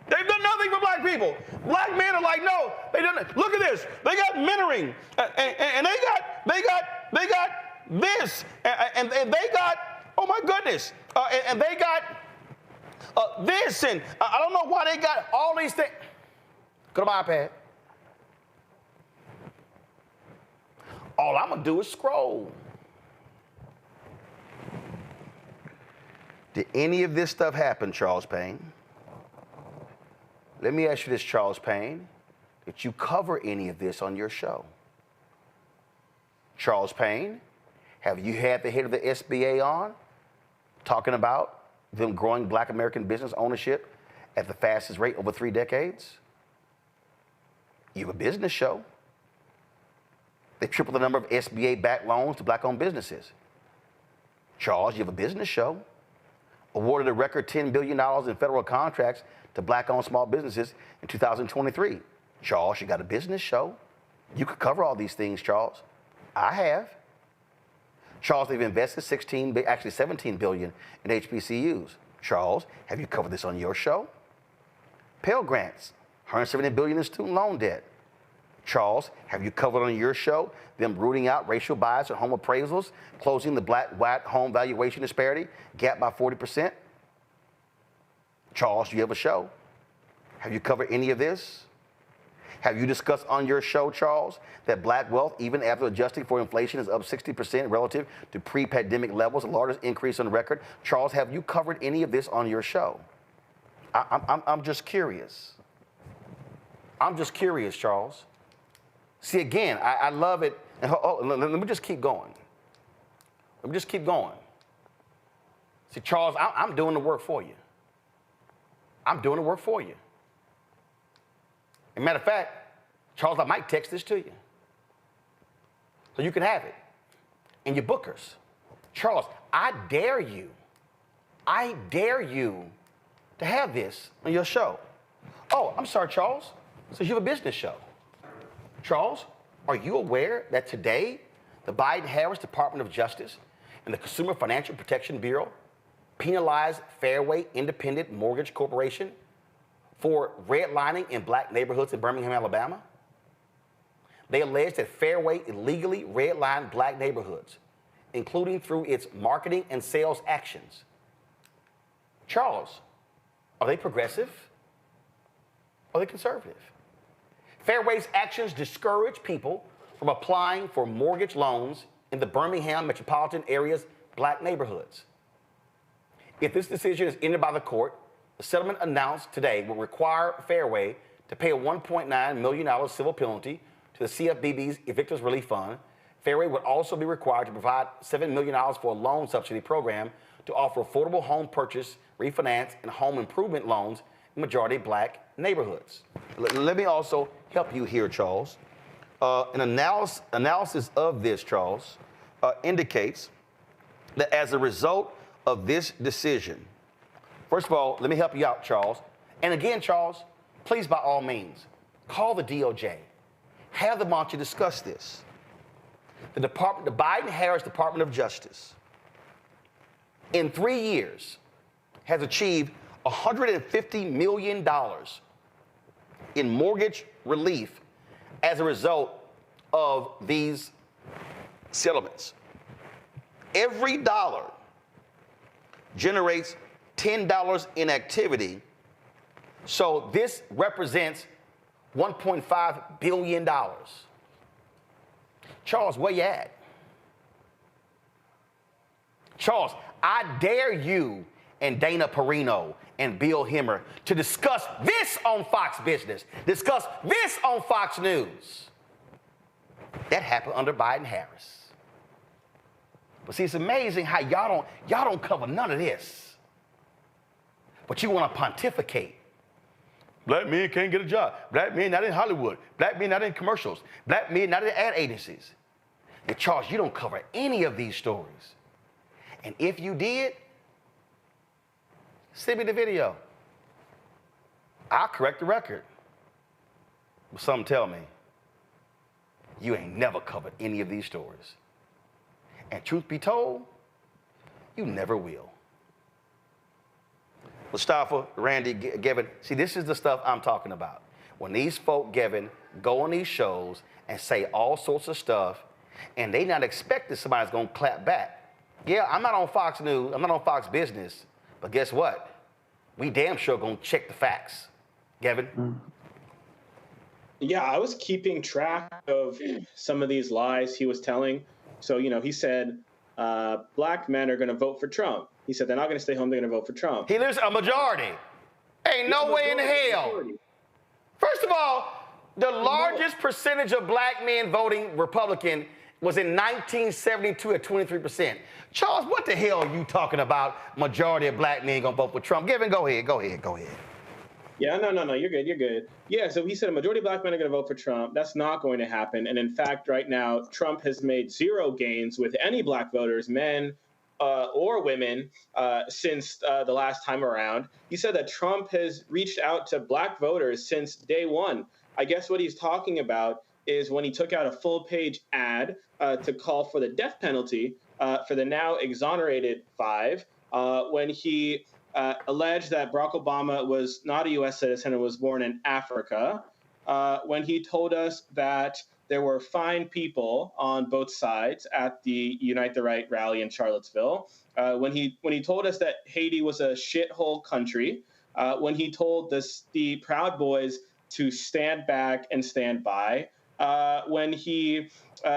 they've done nothing for black people. Black men are like, no, they don't. Look at this. They got mentoring, and they got this, and they got, oh my goodness, and they got this, and I don't know why they got all these things. Go to my iPad. All I'm gonna do is scroll. Did any of this stuff happen, Charles Payne? Let me ask you this, Charles Payne. Did you cover any of this on your show? Charles Payne, have you had the head of the SBA on talking about them growing black American business ownership at the fastest rate over 3 decades? You have a business show. They tripled the number of SBA-backed loans to black-owned businesses. Charles, you have a business show. Awarded a record $10 billion in federal contracts to black-owned small businesses in 2023. Charles, you got a business show. You could cover all these things, Charles. I have. Charles, they've invested $17 billion in HBCUs. Charles, have you covered this on your show? Pell Grants, $170 billion in student loan debt. Charles, have you covered on your show them rooting out racial bias in home appraisals, closing the black-white home valuation disparity gap by 40%? Charles, you have a show. Have you covered any of this? Have you discussed on your show, Charles, that black wealth, even after adjusting for inflation, is up 60% relative to pre-pandemic levels, the largest increase on record? Charles, have you covered any of this on your show? I'm just curious. I'm just curious, Charles. See, again, I love it. And let me just keep going. Let me just keep going. See, Charles, I'm doing the work for you. I'm doing the work for you. As a matter of fact, Charles, I might text this to you so you can have it in your bookers. Charles, I dare you to have this on your show. Oh, I'm sorry, Charles. So you have a business show. Charles, are you aware that today the Biden-Harris Department of Justice and the Consumer Financial Protection Bureau penalized Fairway Independent Mortgage Corporation for redlining in black neighborhoods in Birmingham, Alabama? They alleged that Fairway illegally redlined black neighborhoods, including through its marketing and sales actions. Charles, are they progressive? Are they conservative? Fairway's actions discourage people from applying for mortgage loans in the Birmingham metropolitan area's black neighborhoods. If this decision is ended by the court, the settlement announced today will require Fairway to pay a $1.9 million civil penalty to the CFPB's Evictors Relief Fund. Fairway would also be required to provide $7 million for a loan subsidy program to offer affordable home purchase, refinance, and home improvement loans in majority black neighborhoods. Let me also help you here, Charles. An analysis of this, Charles, indicates that as a result of this decision, first of all, let me help you out, Charles. And again, Charles, please, by all means, call the DOJ. Have them on to discuss this. The Biden-Harris Department of Justice, in 3 years, has achieved $150 million in mortgage relief as a result of these settlements. Every dollar generates $10 in activity. So this represents $1.5 billion. Charles, where you at? Charles, I dare you and Dana Perino and Bill Hemmer to discuss this on Fox Business, discuss this on Fox News. That happened under Biden-Harris. But see, it's amazing how y'all don't cover none of this. But you want to pontificate. Black men can't get a job. Black men not in Hollywood. Black men not in commercials. Black men not in ad agencies. And Charles, you don't cover any of these stories. And if you did, send me the video. I'll correct the record. But some tell me, you ain't never covered any of these stories. And truth be told, you never will. Mustafa, Randy, Gavin, see, this is the stuff I'm talking about. When these folk, Gavin, go on these shows and say all sorts of stuff, and they not expecting somebody's gonna clap back. Yeah, I'm not on Fox News, I'm not on Fox Business, but guess what? We damn sure gonna check the facts. Gavin? Yeah, I was keeping track of some of these lies he was telling. So, he said, black men are gonna vote for Trump. He said they're not going to stay home, they're going to vote for Trump. He lives a majority. Ain't no way in hell. First of all, the largest percentage of black men voting Republican was in 1972 at 23%. Charles, what the hell are you talking about? Majority of black men going to vote for Trump. Gavin, go ahead. Yeah, no, you're good. Yeah, so he said a majority of black men are going to vote for Trump. That's not going to happen. And in fact, right now, Trump has made zero gains with any black voters, men, or women, since the last time around. He said that Trump has reached out to black voters since day one. I guess what he's talking about is when he took out a full-page ad to call for the death penalty for the now exonerated 5, when he alleged that Barack Obama was not a U.S. citizen and was born in Africa, when he told us that there were fine people on both sides at the Unite the Right rally in Charlottesville. When he told us that Haiti was a shithole country. When he told the Proud Boys to stand back and stand by. When he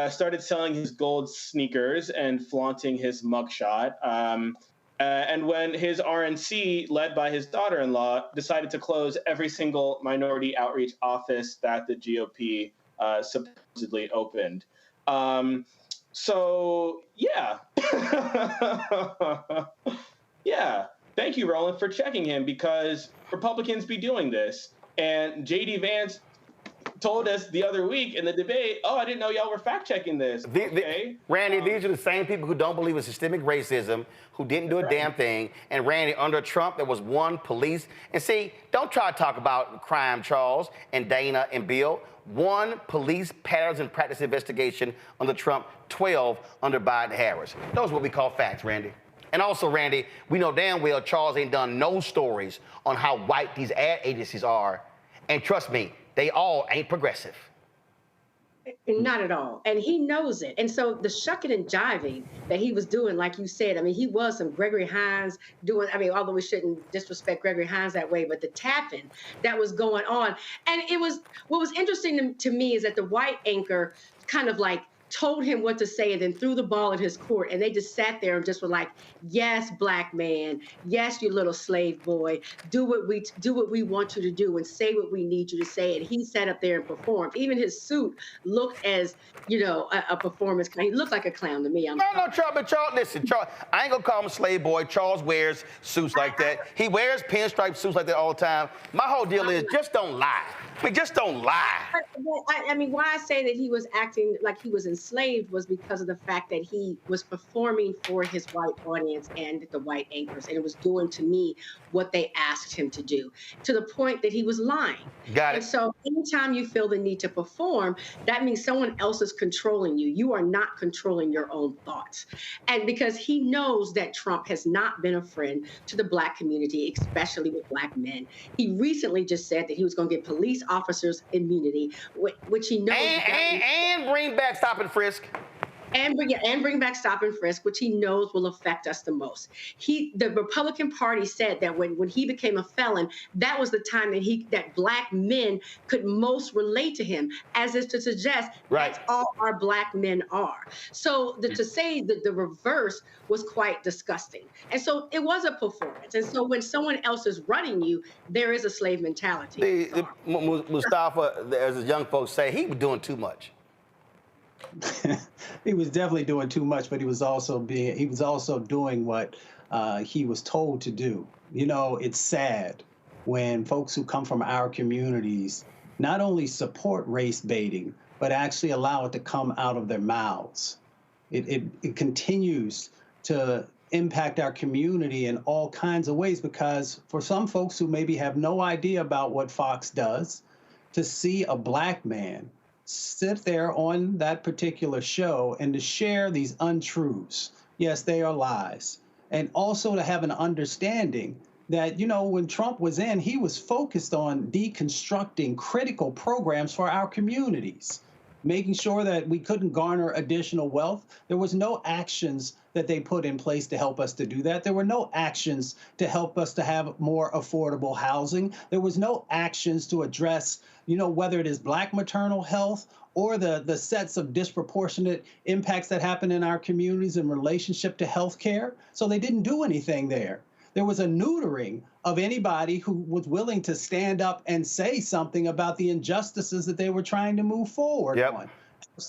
started selling his gold sneakers and flaunting his mugshot. And when his RNC, led by his daughter-in-law, decided to close every single minority outreach office that the GOP supposedly opened. So, yeah. Yeah. Thank you, Roland, for checking him, because Republicans be doing this. And J.D. Vance told us the other week in the debate, I didn't know y'all were fact-checking this. Randy, these are the same people who don't believe in systemic racism, who didn't do a damn thing. And Randy, under Trump, there was one police. And see, don't try to talk about crime, Charles, and Dana and Bill. 1 police patterns and practice investigation under Trump, 12 under Biden-Harris. Those are what we call facts, Randy. And also, Randy, we know damn well Charles ain't done no stories on how white these ad agencies are. And trust me, they all ain't progressive. Not at all. And he knows it. And so the shucking and jiving that he was doing, like you said, he was some Gregory Hines doing, although we shouldn't disrespect Gregory Hines that way, but the tapping that was going on. And what was interesting to me is that the white anchor kind of like told him what to say and then threw the ball in his court. And they just sat there and just were like, yes, black man. Yes, you little slave boy. Do what we want you to do and say what we need you to say. And he sat up there and performed. Even his suit looked as, a performance. He looked like a clown to me. No, Charles, listen, Charles, I ain't gonna call him a slave boy. Charles wears suits like that. He wears pinstripe suits like that all the time. My whole deal is just don't lie. I mean, just don't lie. I mean, why I say that he was acting like he was enslaved was because of the fact that he was performing for his white audience and the white anchors, and it was doing to me what they asked him to do, to the point that he was lying. Got it. And so anytime you feel the need to perform, that means someone else is controlling you. You are not controlling your own thoughts. And because he knows that Trump has not been a friend to the Black community, especially with Black men. He recently just said that he was going to get police officers immunity, which he knows. And bring back stop and frisk. And bring back stop and frisk, which he knows will affect us the most. The Republican Party said that when he became a felon, that was the time that Black men could most relate to him, as is to suggest that's all our Black men are. So to say that the reverse was quite disgusting. And so it was a performance. And so when someone else is running you, there is a slave mentality. Mustafa, as young folks say, he was doing too much. He was definitely doing too much, but he was also doing what he was told to do. You know, it's sad when folks who come from our communities not only support race baiting, but actually allow it to come out of their mouths. It continues to impact our community in all kinds of ways, because for some folks who maybe have no idea about what Fox does, to see a Black man sit there on that particular show and to share these untruths. Yes, they are lies. And also to have an understanding that, you know, when Trump was in, he was focused on deconstructing critical programs for our communities, making sure that we couldn't garner additional wealth. There was no actions that they put in place to help us to do that. There were no actions to help us to have more affordable housing. There was no actions to address, you know, whether it is Black maternal health or the sets of disproportionate impacts that happen in our communities in relationship to health care. So they didn't do anything there. There was a neutering of anybody who was willing to stand up and say something about the injustices that they were trying to move forward on.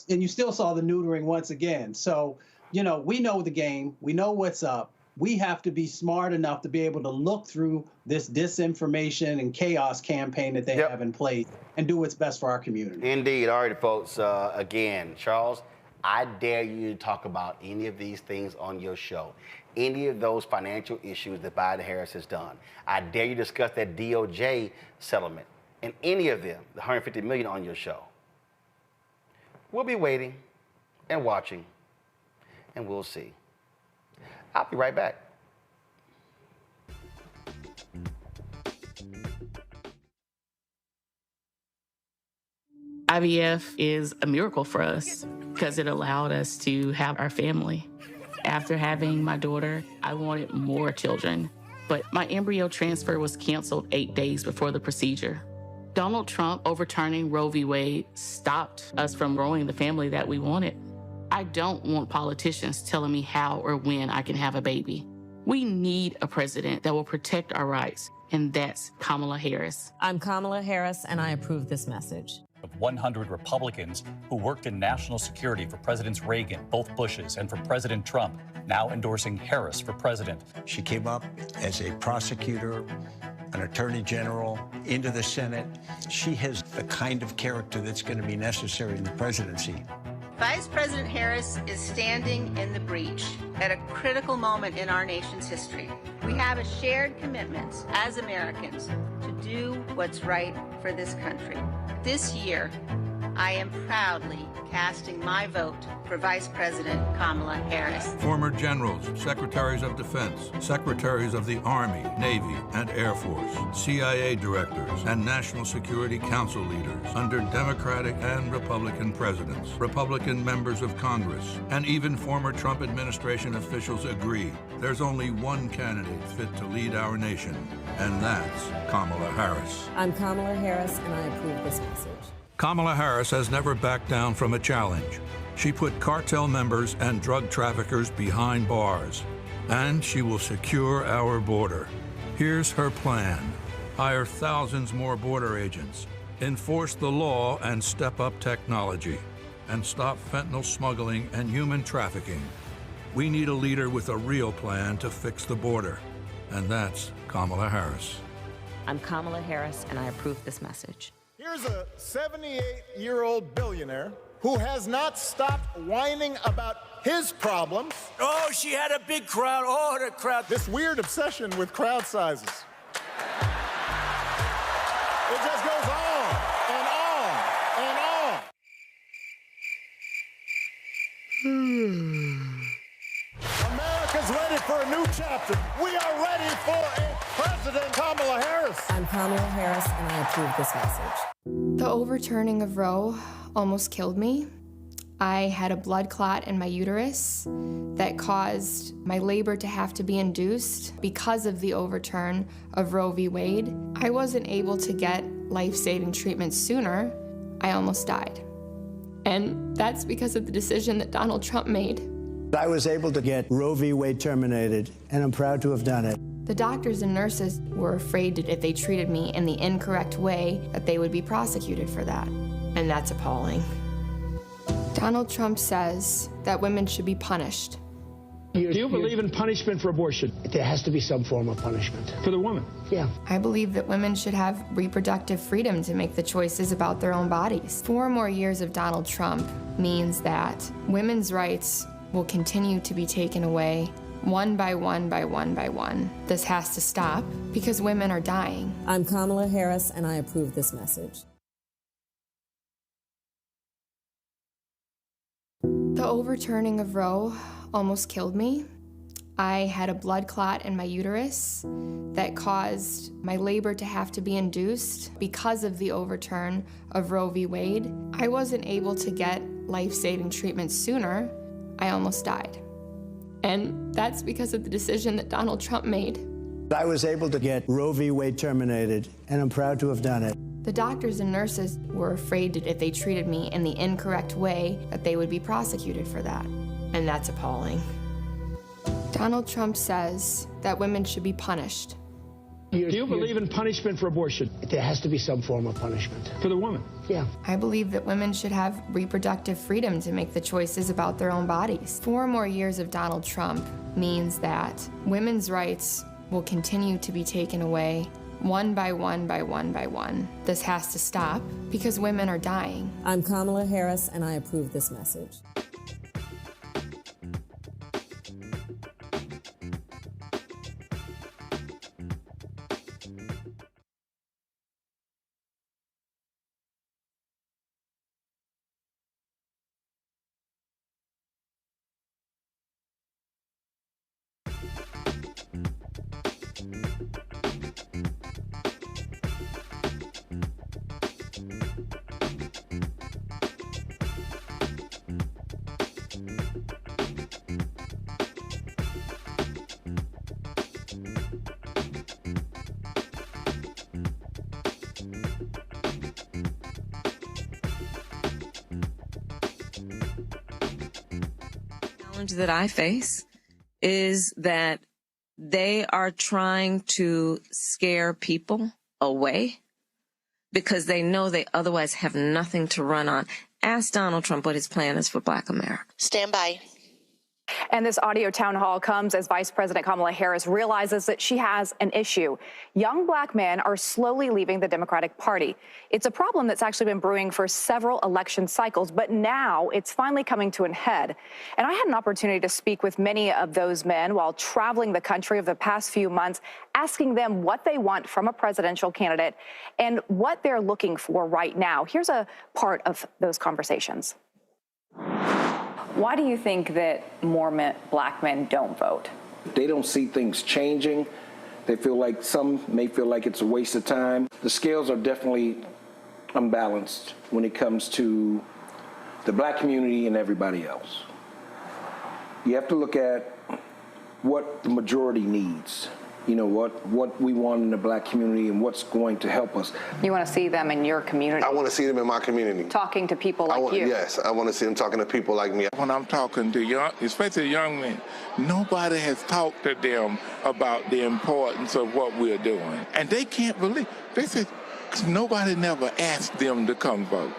And you still saw the neutering once again. So, you know, we know the game. We know what's up. We have to be smart enough to be able to look through this disinformation and chaos campaign that they have in place and do what's best for our community. Indeed. All right, folks. Again, Charles, I dare you to talk about any of these things on your show. Any of those financial issues that Biden-Harris has done. I dare you to discuss that DOJ settlement and any of them, the $150 million on your show. We'll be waiting and watching, and we'll see. I'll be right back. IVF is a miracle for us because it allowed us to have our family. After having my daughter, I wanted more children, but my embryo transfer was canceled 8 days before the procedure. Donald Trump overturning Roe v. Wade stopped us from growing the family that we wanted. I don't want politicians telling me how or when I can have a baby. We need a president that will protect our rights, and that's Kamala Harris. I'm Kamala Harris, and I approve this message. Of 100 Republicans who worked in national security for Presidents Reagan, both Bushes, and for President Trump, now endorsing Harris for president. She came up as a prosecutor, an attorney general, into the Senate. She has the kind of character that's going to be necessary in the presidency. Vice President Harris is standing in the breach at a critical moment in our nation's history. We have a shared commitment as Americans to do what's right for this country. This year, I am proudly casting my vote for Vice President Kamala Harris. Former generals, secretaries of defense, secretaries of the Army, Navy, and Air Force, CIA directors, and National Security Council leaders under Democratic and Republican presidents, Republican members of Congress, and even former Trump administration officials agree there's only one candidate fit to lead our nation, and that's Kamala Harris. I'm Kamala Harris, and I approve this message. Kamala Harris has never backed down from a challenge. She put cartel members and drug traffickers behind bars, and she will secure our border. Here's her plan. Hire thousands more border agents, enforce the law and step up technology, and stop fentanyl smuggling and human trafficking. We need a leader with a real plan to fix the border, and that's Kamala Harris. I'm Kamala Harris, and I approve this message. Here's Here's a 78-year-old billionaire who has not stopped whining about his problems. Oh, she had a big crowd. Oh, the crowd. This weird obsession with crowd sizes. It just goes on and on and on. America's ready for a new chapter. We are ready for a President Kamala Harris. I'm Kamala Harris, and I approve this message. The overturning of Roe almost killed me. I had a blood clot in my uterus that caused my labor to have to be induced because of the overturn of Roe v. Wade. I wasn't able to get life-saving treatment sooner. I almost died. And that's because of the decision that Donald Trump made. I was able to get Roe v. Wade terminated, and I'm proud to have done it. The doctors and nurses were afraid that if they treated me in the incorrect way, that they would be prosecuted for that. And that's appalling. Donald Trump says that women should be punished. Do you believe in punishment for abortion? There has to be some form of punishment. For the woman? Yeah. I believe that women should have reproductive freedom to make the choices about their own bodies. 4 more years of Donald Trump means that women's rights will continue to be taken away one by one by one by one. This has to stop because women are dying. I'm Kamala Harris, and I approve this message. The overturning of Roe almost killed me. I had a blood clot in my uterus that caused my labor to have to be induced because of the overturn of Roe v. Wade. I wasn't able to get life-saving treatment sooner. I almost died. And that's because of the decision that Donald Trump made. I was able to get Roe v. Wade terminated, and I'm proud to have done it. The doctors and nurses were afraid that if they treated me in the incorrect way, that they would be prosecuted for that. And that's appalling. Donald Trump says that women should be punished. Do you believe in punishment for abortion? There has to be some form of punishment. For the woman? Yeah. I believe that women should have reproductive freedom to make the choices about their own bodies. 4 more years of Donald Trump means that women's rights will continue to be taken away one by one by one by one. This has to stop because women are dying. I'm Kamala Harris, and I approve this message. That I face is that they are trying to scare people away because they know they otherwise have nothing to run on. Ask Donald Trump what his plan is for Black America. Stand by. And this audio town hall comes as Vice President Kamala Harris realizes that she has an issue. Young Black men are slowly leaving the Democratic Party. It's a problem that's actually been brewing for several election cycles, but now it's finally coming to an head. And I had an opportunity to speak with many of those men while traveling the country over the past few months, asking them what they want from a presidential candidate and what they're looking for right now. Here's a part of those conversations. Why do you think that more Black men don't vote? They don't see things changing. They feel like some may feel like it's a waste of time. The scales are definitely unbalanced when it comes to the Black community and everybody else. You have to look at what the majority needs. You know, what we want in the Black community and what's going to help us. You want to see them in your community? I want to see them in my community. Talking to people like you? Yes, I want to see them talking to people like me. When I'm talking to young, especially young men, nobody has talked to them about the importance of what we're doing. And they can't believe, they said, nobody never asked them to come vote.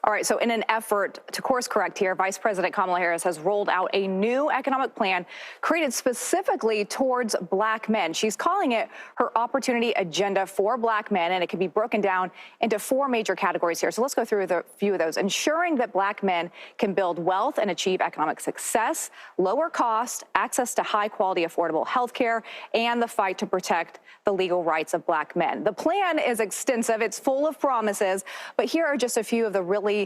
All right, so in an effort to course correct here, Vice President Kamala Harris has rolled out a new economic plan created specifically towards black men. She's calling it her opportunity agenda for black men, and it can be broken down into 4 major categories here. So let's go through a few of those. Ensuring that black men can build wealth and achieve economic success, lower cost, access to high quality, affordable health care, and the fight to protect the legal rights of black men. The plan is extensive. It's full of promises, but here are just a few of the really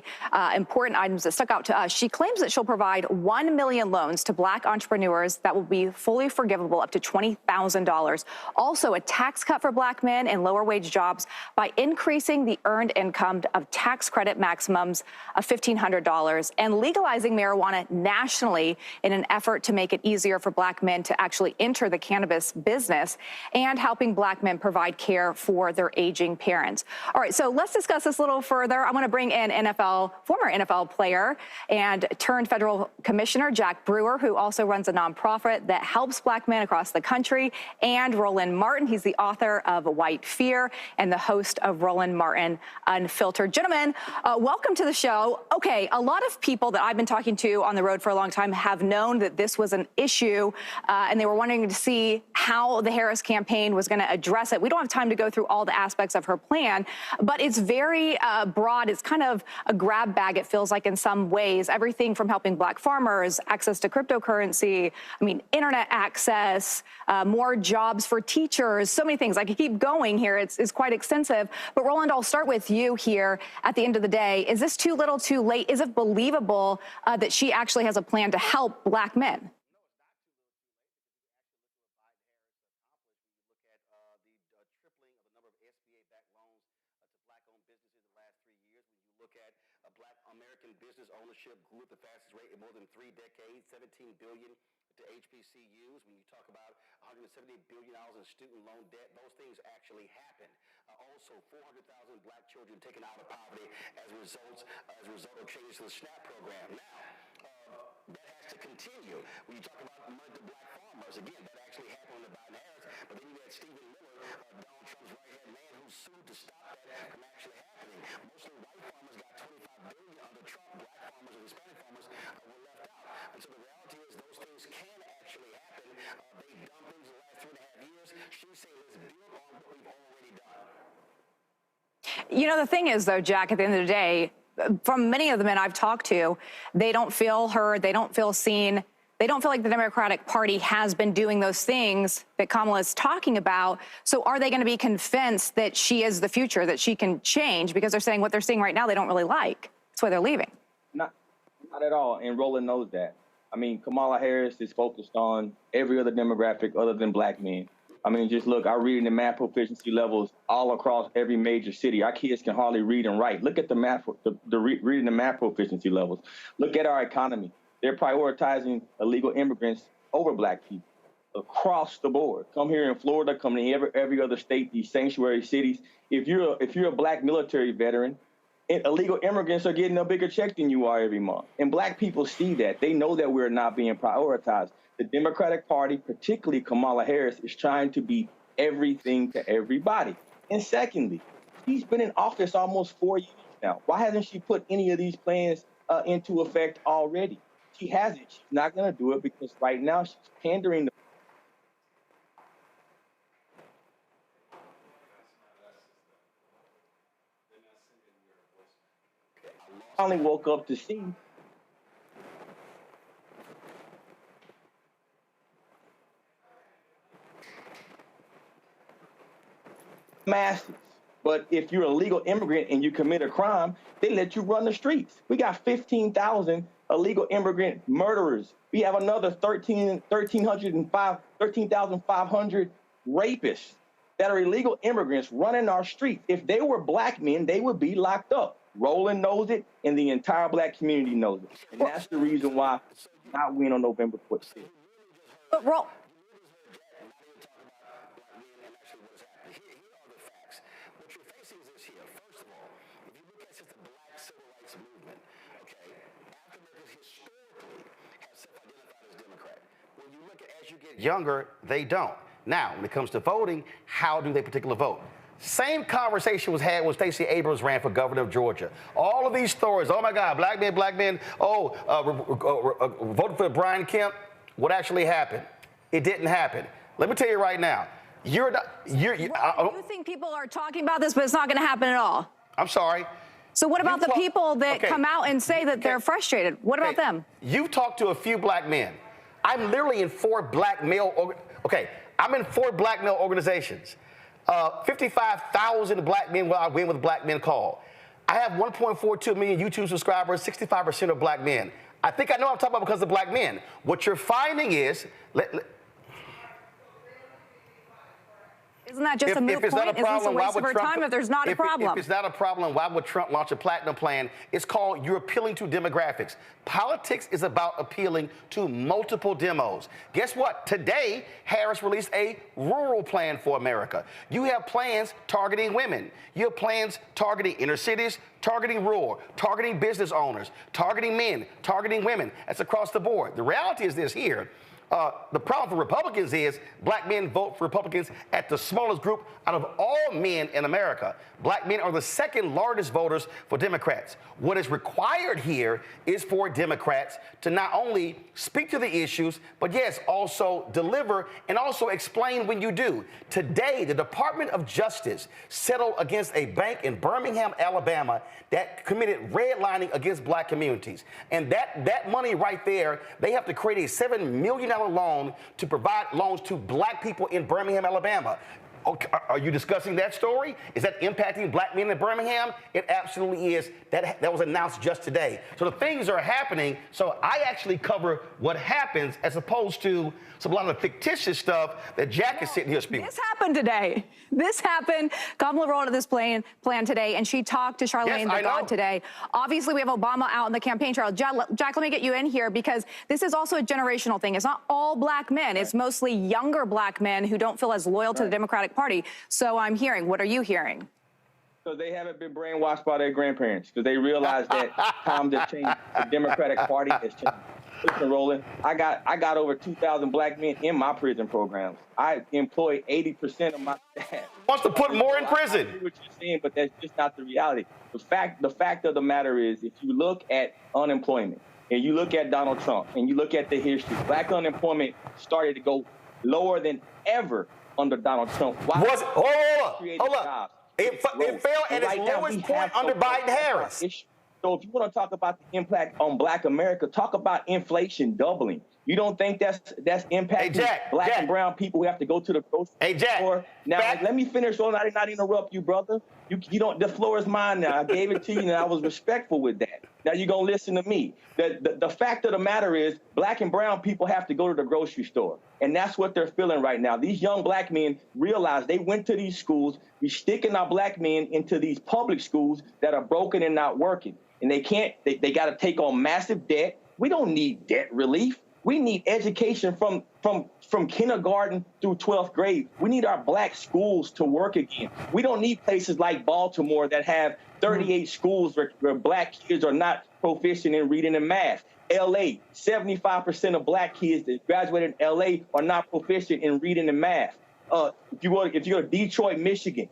important items that stuck out to us. She claims that she'll provide 1 million loans to black entrepreneurs that will be fully forgivable up to $20,000. Also, a tax cut for black men in lower wage jobs by increasing the earned income of tax credit maximums of $1,500 and legalizing marijuana nationally in an effort to make it easier for black men to actually enter the cannabis business, and helping black men provide care for their aging parents. All right, so let's discuss this a little further. I want to bring in former NFL player and turned federal commissioner Jack Brewer, who also runs a nonprofit that helps black men across the country, and Roland Martin. He's the author of White Fear and the host of Roland Martin Unfiltered. Gentlemen, welcome to the show. Okay, a lot of people that I've been talking to on the road for a long time have known that this was an issue, and they were wanting to see how the Harris campaign was going to address it. We don't have time to go through all the aspects of her plan, but it's very broad. It's kind of a grab bag, it feels like, in some ways. Everything from helping black farmers, access to cryptocurrency, internet access, more jobs for teachers, so many things. I could keep going here. It's quite extensive. But Roland, I'll start with you here at the end of the day. Is this too little, too late? Is it believable that she actually has a plan to help black men? Business ownership grew at the fastest rate in more than 3 decades, $17 billion to HBCUs. When you talk about $178 billion in student loan debt, those things actually happen. Also, 400,000 black children taken out of poverty as a result of changes to the SNAP program. Now, that has to continue. When you talk about money to black farmers, again, that actually happened under Biden-Harris. But then you had Stephen Miller, Donald Trump's right-hand man, who sued to stop that from actually happening. Mostly white farmers got $25 billion under Trump. Black farmers and Hispanic farmers were left out. And so the reality is those things can actually happen. They've done things in the last 3.5 years. She's saying let's build on what we've already done. You know, the thing is, though, Jack, at the end of the day, from many of the men I've talked to, they don't feel heard, they don't feel seen, they don't feel like the Democratic Party has been doing those things that Kamala is talking about. So are they going to be convinced that she is the future, that she can change? Because they're saying what they're seeing right now they don't really like. That's why they're leaving. Not at all, and Roland knows that. Kamala Harris is focused on every other demographic other than black men. Just look, our reading and math proficiency levels all across every major city. Our kids can hardly read and write. Look at the reading and math proficiency levels. Look at our economy. They're prioritizing illegal immigrants over black people across the board. Come here in Florida, come in every other state, these sanctuary cities. If you're a black military veteran, illegal immigrants are getting a bigger check than you are every month. And black people see that. They know that we're not being prioritized. The Democratic Party, particularly Kamala Harris, is trying to be everything to everybody. And secondly, she's been in office almost 4 years now. Why hasn't she put any of these plans into effect already? She hasn't. She's not going to do it because right now she's pandering to I finally woke up to see masses. But if you're a legal immigrant and you commit a crime, they let you run the streets. We got 15,000 illegal immigrant murderers. We have another 13,500 rapists that are illegal immigrants running our streets. If they were black men, they would be locked up. Roland knows it, and the entire black community knows it. And that's the reason why not win on November 14th. But younger, they don't. Now, when it comes to voting, how do they particularly vote? Same conversation was had when Stacey Abrams ran for governor of Georgia. All of these stories, oh my God, black men, voted for Brian Kemp. What actually happened? It didn't happen. Let me tell you right now. You think people are talking about this, but it's not going to happen at all? I'm sorry. So what about the people that come out and say that they're frustrated? What about them? You've talked to a few black men. I'm literally in 4 black male. I'm in 4 black male organizations. 55,000 black men. I win with Black Men Call. I have 1.42 million YouTube subscribers. 65% are black men. I think I know what I'm talking about because of black men. What you're finding is. Isn't that just a moot point? Isn't this a waste of our time if there's not a problem? If it's not a problem, why would Trump launch a platinum plan? It's called you're appealing to demographics. Politics is about appealing to multiple demos. Guess what? Today, Harris released a rural plan for America. You have plans targeting women. You have plans targeting inner cities, targeting rural, targeting business owners, targeting men, targeting women. That's across the board. The reality is this here. The problem for Republicans is black men vote for Republicans at the smallest group out of all men in America. Black men are the second largest voters for Democrats. What is required here is for Democrats to not only speak to the issues, but yes, also deliver and also explain when you do. Today, the Department of Justice settled against a bank in Birmingham, Alabama that committed redlining against black communities. And that money right there, they have to create a $7 million loan to provide loans to black people in Birmingham, Alabama. Okay, are you discussing that story? Is that impacting black men in Birmingham? It absolutely is. That was announced just today. So the things are happening. So I actually cover what happens as opposed to a lot of the fictitious stuff that Jack is sitting here speaking. This happened today. This happened. Kamala rolled out this plan today, and she talked to Charlamagne the God today. Obviously, we have Obama out on the campaign trail. Jack, let me get you in here because this is also a generational thing. It's not all black men. It's mostly younger black men who don't feel as loyal to the Democratic Party. So I'm hearing. What are you hearing? So they haven't been brainwashed by their grandparents because they realize that times have changed. The Democratic Party has changed. Listen, Roland, I got over 2,000 black men in my prison programs. I employ 80% of my staff. Wants to put more in prison. I see what you're saying, but that's just not the reality. The fact of the matter is, if you look at unemployment and you look at Donald Trump and you look at the history, black unemployment started to go lower than ever under Donald Trump. Why? Hold up. It fell at its lowest point under Biden-Harris. So if you want to talk about the impact on black America, talk about inflation doubling. You don't think that's impacting black and brown people who have to go to the grocery store? Now, let me finish, so I did not interrupt you, brother. You don't. The floor is mine now. I gave it to you, and I was respectful with that. Now you're gonna listen to me. The fact of the matter is, black and brown people have to go to the grocery store, and that's what they're feeling right now. These young black men realize they went to these schools. We're sticking our black men into these public schools that are broken and not working, and they can't. They got to take on massive debt. We don't need debt relief. We need education from kindergarten through 12th grade. We need our black schools to work again. We don't need places like Baltimore that have 38 schools where black kids are not proficient in reading and math. LA, 75% of black kids that graduated in LA are not proficient in reading and math. If you go to Detroit, Michigan,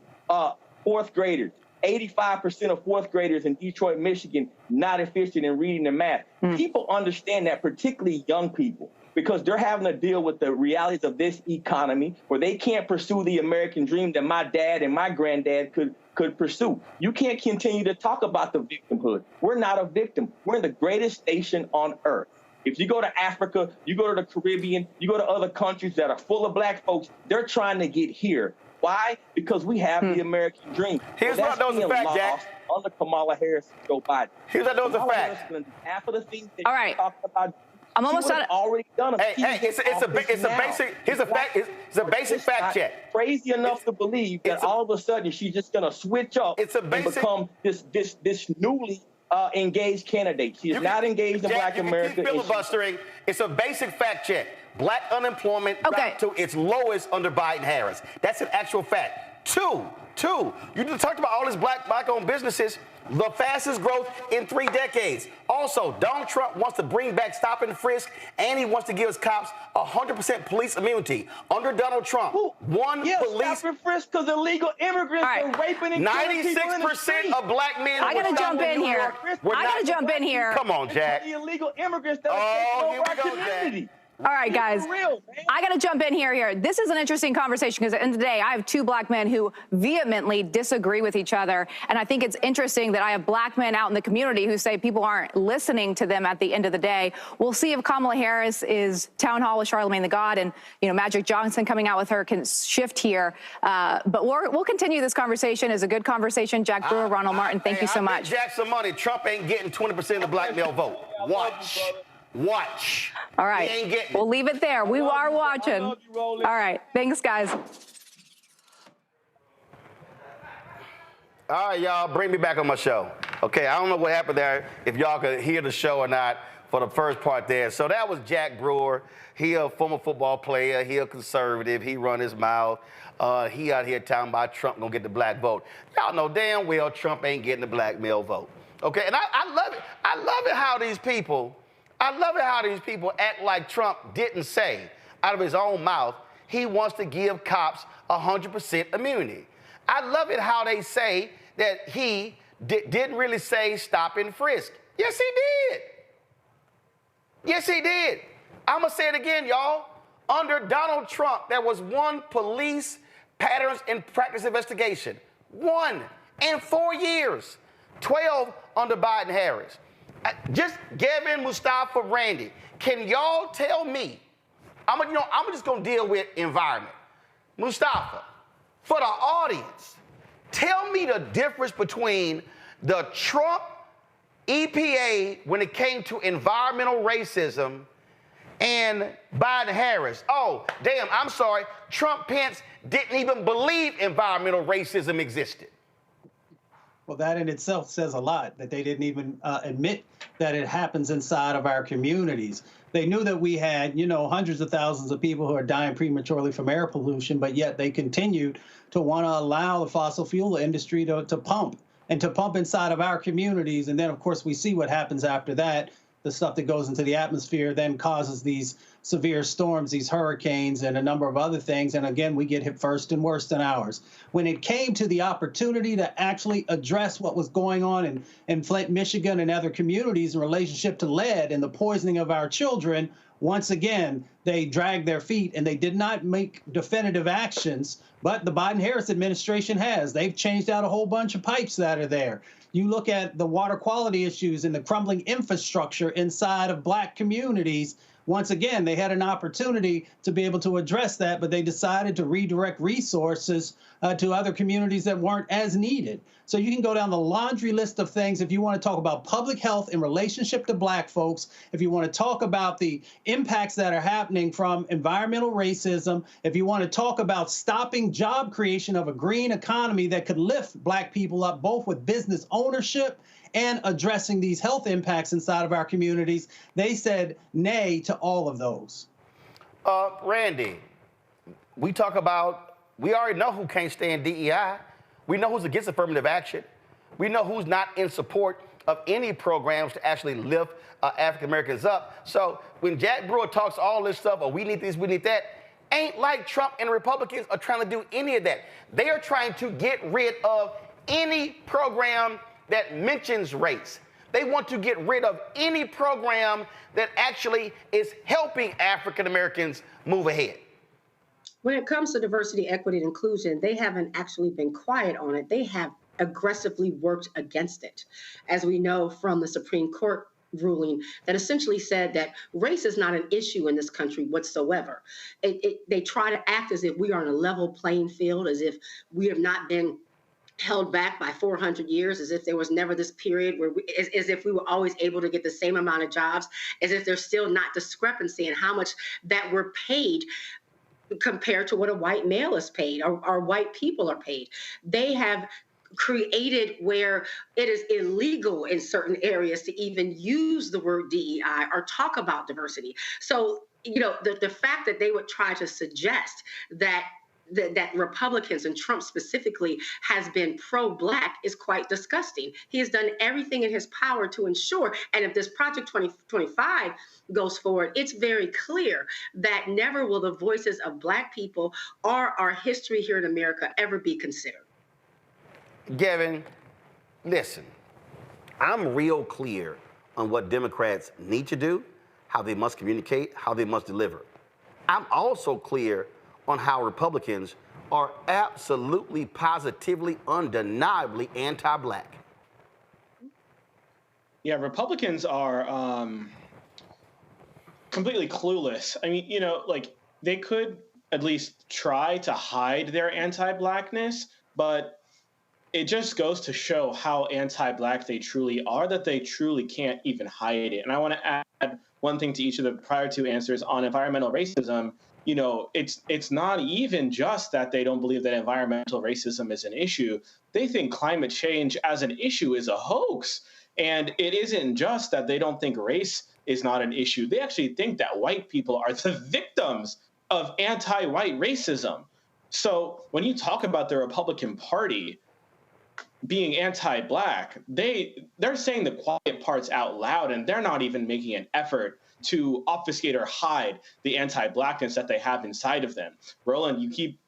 fourth graders, 85% of fourth graders in Detroit, Michigan, not efficient in reading and math. People understand that, particularly young people, because they're having to deal with the realities of this economy where they can't pursue the American dream that my dad and my granddad could pursue. You can't continue to talk about the victimhood. We're not a victim. We're in the greatest nation on earth. If you go to Africa, you go to the Caribbean, you go to other countries that are full of black folks, they're trying to get here. Why? Because we have the American dream. Here's what knows the fact, Jack. Under Kamala Harris and Joe Biden. Here's what knows the fact. Half of the things that you're talking about, I'm almost done. Already done. It's a basic fact check. Crazy enough to believe that all of a sudden she's just gonna switch up and become this newly engaged candidate. She is not engaged in black America. Keep filibustering. It's a basic fact check. Black unemployment dropped to its lowest under Biden-Harris. That's an actual fact. Two, Two, you just talked about all these black-owned businesses, the fastest growth in 3 decades. Also, Donald Trump wants to bring back stop and frisk, and he wants to give his cops 100% police immunity. Under Donald Trump, police... stop and frisk because illegal immigrants are raping and killing people in the street. 96% of black men... I got to jump in here. Come on, Jack. The illegal immigrants that are taking over our community. Jack. All right, guys. I got to jump in here. This is an interesting conversation because at the end of the day, I have 2 black men who vehemently disagree with each other. And I think it's interesting that I have black men out in the community who say people aren't listening to them at the end of the day. We'll see if Kamala Harris is town hall with Charlamagne the God and, Magic Johnson coming out with her can shift here. But we'll continue this conversation. It's a good conversation. Jack Brewer, Ronald Martin, thank you so much. Jack some money. Trump ain't getting 20% of the black male vote. Watch. All right. We'll leave it there. We are watching. All right. Thanks, guys. All right, y'all. Bring me back on my show. Okay, I don't know what happened there, if y'all could hear the show or not for the first part there. So that was Jack Brewer. He a former football player. He a conservative. He run his mouth. He out here talking about Trump gonna get the black vote. Y'all know damn well Trump ain't getting the black male vote. Okay, and I love it. I love it how these people act like Trump didn't say out of his own mouth he wants to give cops 100% immunity. I love it how they say that he didn't really say stop and frisk. Yes, he did. Yes, he did. I'm going to say it again, y'all. Under Donald Trump, there was 1 police patterns and practice investigation. 1 in 4 years. 12 under Biden-Harris. Just Gavin, Mustafa, Randy, can y'all tell me, I'm just going to deal with environment. Mustafa, for the audience, tell me the difference between the Trump EPA when it came to environmental racism and Biden-Harris. Oh, damn, I'm sorry. Trump-Pence didn't even believe environmental racism existed. Well, that in itself says a lot, that they didn't even admit that it happens inside of our communities. They knew that we had, hundreds of thousands of people who are dying prematurely from air pollution, but yet they continued to want to allow the fossil fuel industry to pump inside of our communities. And then, of course, we see what happens after that. The stuff that goes into the atmosphere then causes these severe storms, these hurricanes, and a number of other things. And again, we get hit first and worse than ours. When it came to the opportunity to actually address what was going on in Flint, Michigan, and other communities in relationship to lead and the poisoning of our children, once again, they dragged their feet and they did not make definitive actions. But the Biden-Harris administration has. They've changed out a whole bunch of pipes that are there. You look at the water quality issues and the crumbling infrastructure inside of black communities. Once again, they had an opportunity to be able to address that, but they decided to redirect resources to other communities that weren't as needed. So you can go down the laundry list of things if you want to talk about public health in relationship to black folks, if you want to talk about the impacts that are happening from environmental racism, if you want to talk about stopping job creation of a green economy that could lift black people up, both with business ownership and addressing these health impacts inside of our communities, they said nay to all of those. Randy, we already know who can't stand DEI. We know who's against affirmative action. We know who's not in support of any programs to actually lift African Americans up. So when Jack Brewer talks all this stuff, we need this, we need that, ain't like Trump and Republicans are trying to do any of that. They are trying to get rid of any program that mentions race. They want to get rid of any program that actually is helping African Americans move ahead. When it comes to diversity, equity, and inclusion, they haven't actually been quiet on it. They have aggressively worked against it. As we know from the Supreme Court ruling that essentially said that race is not an issue in this country whatsoever. They try to act as if we are on a level playing field, as if we have not been held back by 400 years, as if there was never this period where as if we were always able to get the same amount of jobs, as if there's still not discrepancy in how much that we're paid compared to what a white male is paid or white people are paid. They have created where it is illegal in certain areas to even use the word DEI or talk about diversity. So, the fact that they would try to suggest that that Republicans and Trump specifically has been pro-Black is quite disgusting. He has done everything in his power to ensure, and if this Project 2025 goes forward, it's very clear that never will the voices of Black people or our history here in America ever be considered. Gavin, listen, I'm real clear on what Democrats need to do, how they must communicate, how they must deliver. I'm also clear on how Republicans are absolutely, positively, undeniably anti-Black. Yeah, Republicans are completely clueless. I mean, you know, like, they could at least try to hide their anti-Blackness, but it just goes to show how anti-Black they truly are, that they truly can't even hide it. And I want to add one thing to each of the prior two answers on environmental racism. You know, it's not even just that they don't believe that environmental racism is an issue. They think climate change as an issue is a hoax. And it isn't just that they don't think race is not an issue. They actually think that white people are the victims of anti-white racism. So when you talk about the Republican Party being anti-Black, they're saying the quiet parts out loud, and they're not even making an effort to obfuscate or hide the anti-Blackness that they have inside of them. Roland, you keep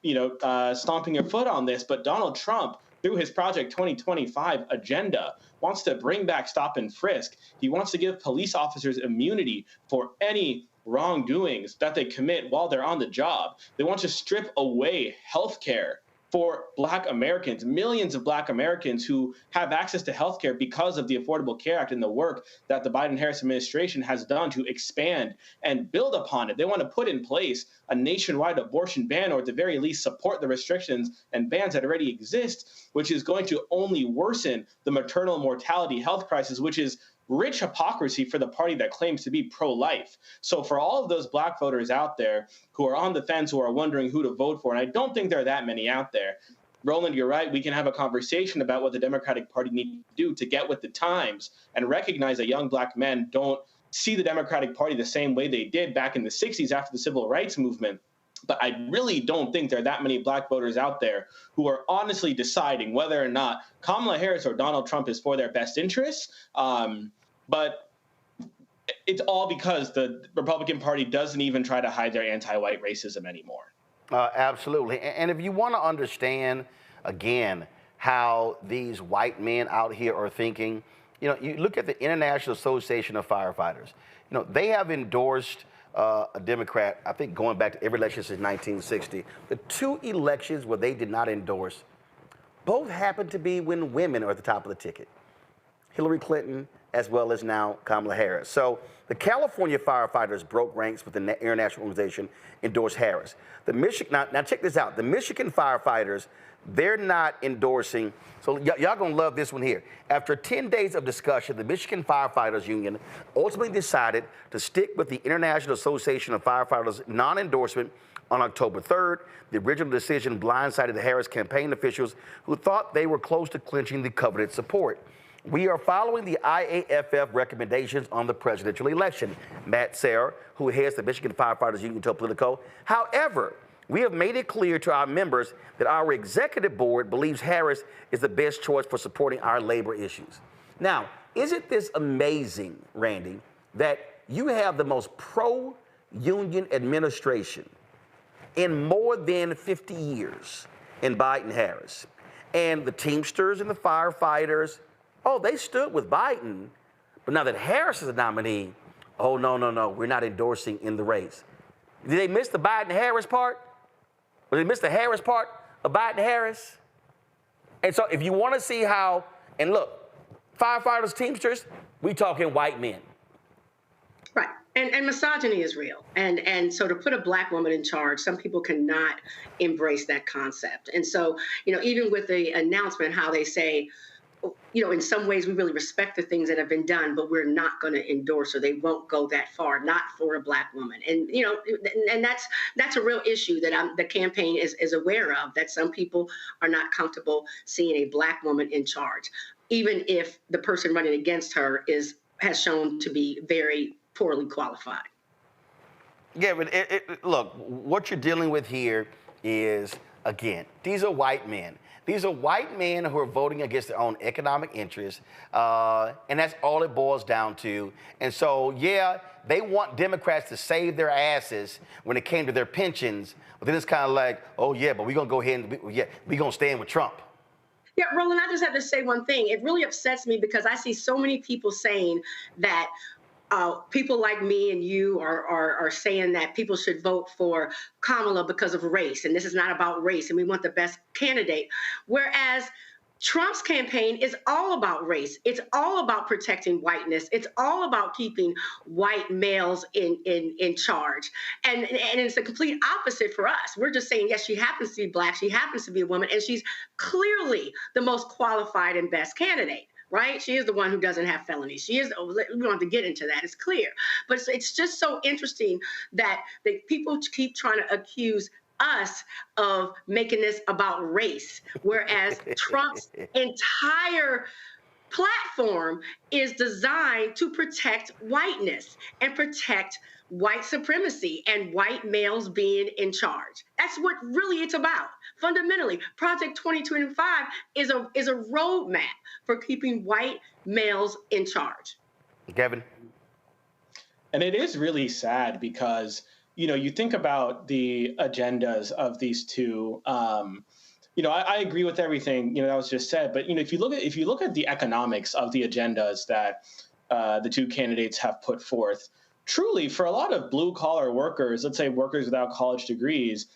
stomping your foot on this, but Donald Trump, through his Project 2025 agenda, wants to bring back stop and frisk. He wants to give police officers immunity for any wrongdoings that they commit while they're on the job. They want to strip away health care for Black Americans, millions of Black Americans who have access to healthcare because of the Affordable Care Act and the work that the Biden-Harris administration has done to expand and build upon it. They want to put in place a nationwide abortion ban, or at the very least support the restrictions and bans that already exist, which is going to only worsen the maternal mortality health crisis, which is rich hypocrisy for the party that claims to be pro-life. So for all of those Black voters out there who are on the fence, who are wondering who to vote for, and I don't think there are that many out there, Roland, you're right. We can have a conversation about what the Democratic Party needs to do to get with the times and recognize that young Black men don't see the Democratic Party the same way they did back in the 60s after the Civil Rights Movement. But I really don't think there are that many Black voters out there who are honestly deciding whether or not Kamala Harris or Donald Trump is for their best interests. But it's all because the Republican Party doesn't even try to hide their anti-white racism anymore. Absolutely. And if you want to understand, again, how these white men out here are thinking, you know, you look at the International Association of Firefighters. You know, they have endorsed a Democrat, I think, going back to every election since 1960. The two elections where they did not endorse, both happened to be when women are at the top of the ticket. Hillary Clinton, as well as now Kamala Harris. So the California firefighters broke ranks with the international organization, endorsed Harris. The Michigan, now check this out. The Michigan firefighters, they're not endorsing, so y'all gonna love this one here. After 10 days of discussion, the Michigan Firefighters Union ultimately decided to stick with the International Association of Firefighters non-endorsement on October 3rd. The original decision blindsided the Harris campaign officials who thought they were close to clinching the coveted support. We are following the IAFF recommendations on the presidential election, Matt Serra, who heads the Michigan Firefighters Union, told Politico. However, we have made it clear to our members that our executive board believes Harris is the best choice for supporting our labor issues. Now, isn't this amazing, Randy, that you have the most pro-union administration in more than 50 years in Biden-Harris? And the Teamsters and the firefighters, oh, they stood with Biden, but now that Harris is a nominee, oh, no, we're not endorsing in the race. Did they miss the Biden-Harris part? Or did they miss the Harris part of Biden-Harris? And so if you want to see how, and look, firefighters, Teamsters, we talking white men. Right. And misogyny is real. And so to put a Black woman in charge, some people cannot embrace that concept. And so, you know, even with the announcement, how they say, you know, in some ways we really respect the things that have been done, but we're not going to endorse, or they won't go that far, not for a Black woman. And, you know, and that's a real issue that the campaign is aware of, that some people are not comfortable seeing a Black woman in charge, even if the person running against her has shown to be very poorly qualified. Yeah, but look, what you're dealing with here is again, these are white men. These are white men who are voting against their own economic interests, and that's all it boils down to. And so, yeah, they want Democrats to save their asses when it came to their pensions, but then it's kind of like, oh, yeah, but we're going to go ahead and, we're going to stand with Trump. Yeah, Roland, I just have to say one thing. It really upsets me because I see so many people saying that people like me and you are saying that people should vote for Kamala because of race, and this is not about race, and we want the best candidate. Whereas Trump's campaign is all about race. It's all about protecting whiteness. It's all about keeping white males in charge. And it's the complete opposite for us. We're just saying, yes, she happens to be Black, she happens to be a woman, and she's clearly the most qualified and best candidate. Right? She is the one who doesn't have felonies. She is, we don't have to get into that, it's clear. But it's just so interesting that people keep trying to accuse us of making this about race, whereas Trump's entire platform is designed to protect whiteness and protect white supremacy and white males being in charge. That's what really it's about. Fundamentally, Project 2025 is a roadmap for keeping white males in charge. Kevin? And it is really sad because, you know, you think about the agendas of these two. You know, I agree with everything, you know, that was just said. But, you know, if you look at the economics of the agendas that the two candidates have put forth, truly, for a lot of blue-collar workers, let's say workers without college degrees,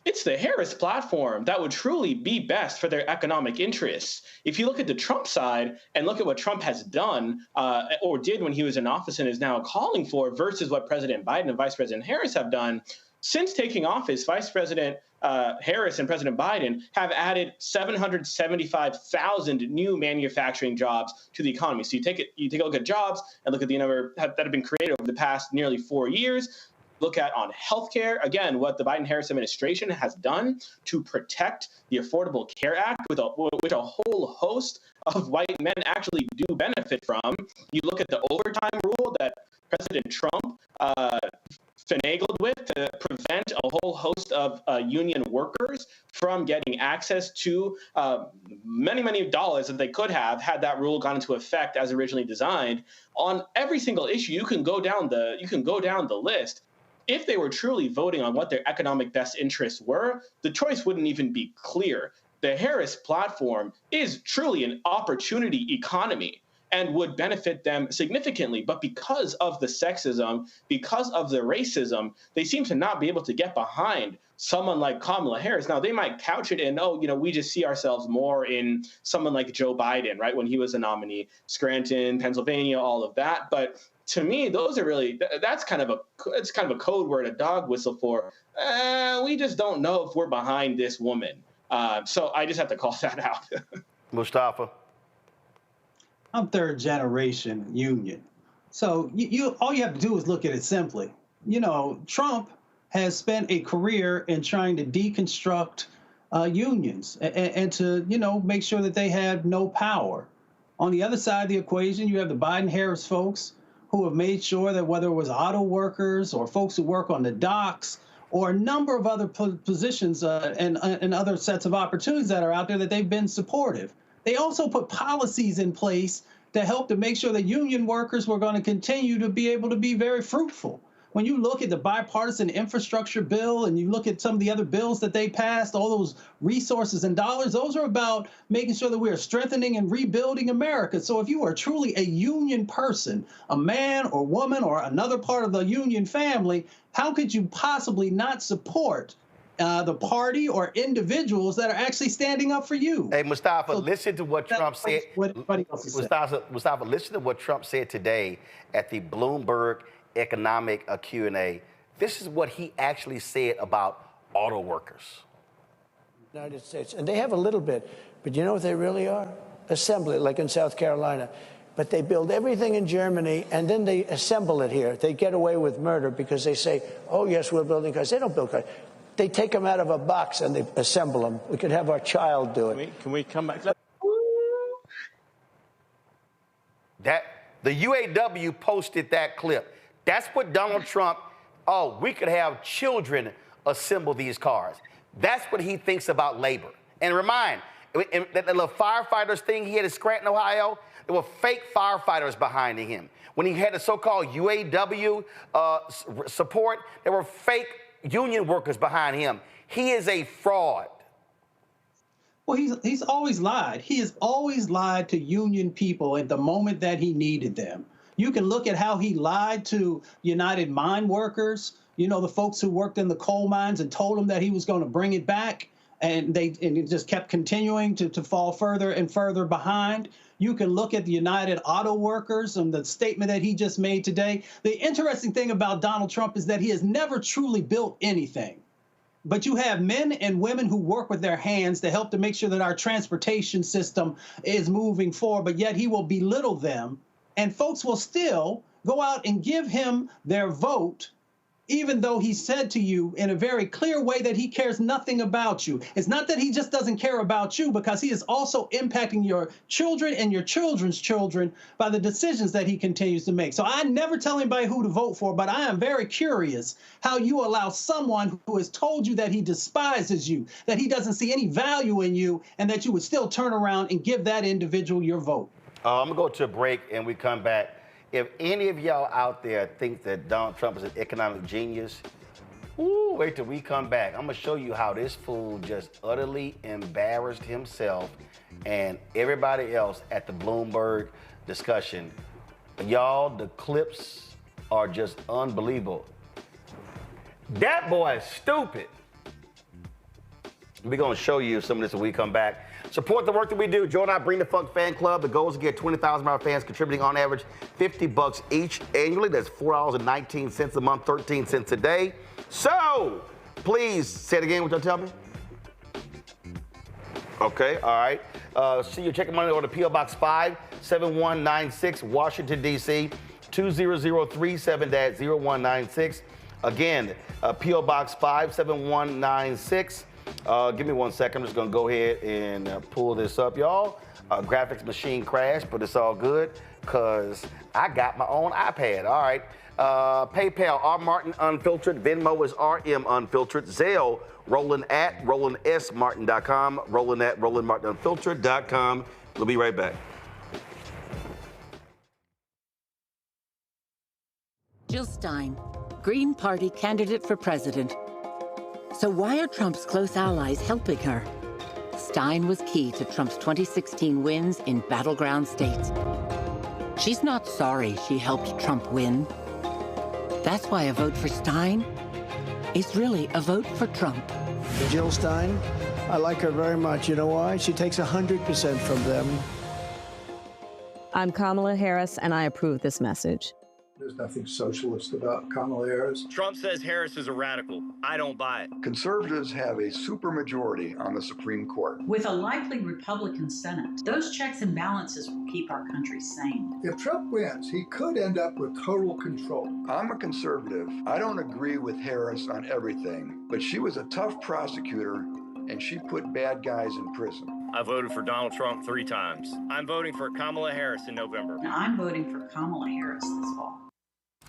it's the Harris platform that would truly be best for their economic interests. If you look at the Trump side and look at what Trump has done or did when he was in office and is now calling for versus what President Biden and Vice President Harris have done, since taking office, Vice President Harris and President Biden have added 775,000 new manufacturing jobs to the economy. So you take a look at jobs and look at the number that have been created over the past nearly 4 years. Look at on healthcare, again, what the Biden-Harris administration has done to protect the Affordable Care Act, which a whole host of white men actually do benefit from. You look at the overtime rule that President Trump finagled with to prevent a whole host of union workers from getting access to many dollars that they could have had that rule gone into effect as originally designed. On every single issue, you can go down the list. If they were truly voting on what their economic best interests were, the choice wouldn't even be clear. The Harris platform is truly an opportunity economy and would benefit them significantly. But because of the sexism, because of the racism, they seem to not be able to get behind someone like Kamala Harris. Now, they might couch it in, oh, you know, we just see ourselves more in someone like Joe Biden, right, when he was a nominee, Scranton, Pennsylvania, all of that. But to me, those are really, it's kind of a code word, a dog whistle for, we just don't know if we're behind this woman. So I just have to call that out. Mustafa? I'm third generation union. So you all you have to do is look at it simply. You know, Trump has spent a career in trying to deconstruct unions and to, you know, make sure that they have no power. On the other side of the equation, you have the Biden-Harris folks who have made sure that whether it was auto workers or folks who work on the docks or a number of other positions and other sets of opportunities that are out there, that they've been supportive. They also put policies in place to help to make sure that union workers were going to continue to be able to be very fruitful. When you look at the bipartisan infrastructure bill and you look at some of the other bills that they passed, all those resources and dollars, those are about making sure that we are strengthening and rebuilding America. So if you are truly a union person, a man or woman or another part of the union family, how could you possibly not support the party or individuals that are actually standing up for you? Hey, Mustafa, listen to what Trump said. Mustafa, listen to what Trump said today at the Bloomberg Economic Q&A. This is what he actually said about auto workers. United States, and they have a little bit, but you know what they really are? Assembly, like in South Carolina. But they build everything in Germany, and then they assemble it here. They get away with murder because they say, oh, yes, we're building cars. They don't build cars. They take them out of a box and they assemble them. We could have our child do it. Can we come back? The UAW posted that clip. That's what Donald Trump, we could have children assemble these cars. That's what he thinks about labor. And remind, that little firefighters thing he had in Scranton, Ohio, there were fake firefighters behind him. When he had the so-called UAW support, there were fake union workers behind him. He is a fraud. Well, he's always lied. He has always lied to union people at the moment that he needed them. You can look at how he lied to United Mine Workers, you know, the folks who worked in the coal mines, and told them that he was going to bring it back. And it just kept continuing to fall further and further behind. You can look at the United Auto Workers and the statement that he just made today. The interesting thing about Donald Trump is that he has never truly built anything. But you have men and women who work with their hands to help to make sure that our transportation system is moving forward, but yet he will belittle them. And folks will still go out and give him their vote, even though he said to you in a very clear way that he cares nothing about you. It's not that he just doesn't care about you, because he is also impacting your children and your children's children by the decisions that he continues to make. So I never tell anybody who to vote for, but I am very curious how you allow someone who has told you that he despises you, that he doesn't see any value in you, and that you would still turn around and give that individual your vote. I'm going to go to a break, and we come back. If any of y'all out there think that Donald Trump is an economic genius, wait till we come back. I'm going to show you how this fool just utterly embarrassed himself and everybody else at the Bloomberg discussion. Y'all, the clips are just unbelievable. That boy is stupid. We're going to show you some of this when we come back. Support the work that we do. Join our Bring the Funk fan club. The goal is to get 20,000 of our fans contributing on average $50 each annually. That's $4.19 a month, 13 cents a day. So, please say it again. What y'all tell me? Okay, all right. See your checking money order, P.O. Box 57196, Washington, D.C., 20037-0196. Again, P.O. Box 57196. Give me 1 second. I'm just going to go ahead and pull this up, y'all. Graphics machine crashed, but it's all good because I got my own iPad. All right. PayPal, R. Martin Unfiltered. Venmo is RM Unfiltered. Zelle, Roland at RolandSMartin.com. Roland at RolandMartinUnfiltered.com. We'll be right back. Jill Stein, Green Party candidate for president. So why are Trump's close allies helping her? Stein was key to Trump's 2016 wins in battleground states. She's not sorry she helped Trump win. That's why a vote for Stein is really a vote for Trump. Jill Stein, I like her very much. You know why? She takes 100% from them. I'm Kamala Harris, and I approve this message. There's nothing socialist about Kamala Harris. Trump says Harris is a radical. I don't buy it. Conservatives have a supermajority on the Supreme Court. With a likely Republican Senate, those checks and balances will keep our country sane. If Trump wins, he could end up with total control. I'm a conservative. I don't agree with Harris on everything, but she was a tough prosecutor, and she put bad guys in prison. I voted for Donald Trump 3 times. I'm voting for Kamala Harris in November. Now, I'm voting for Kamala Harris this fall.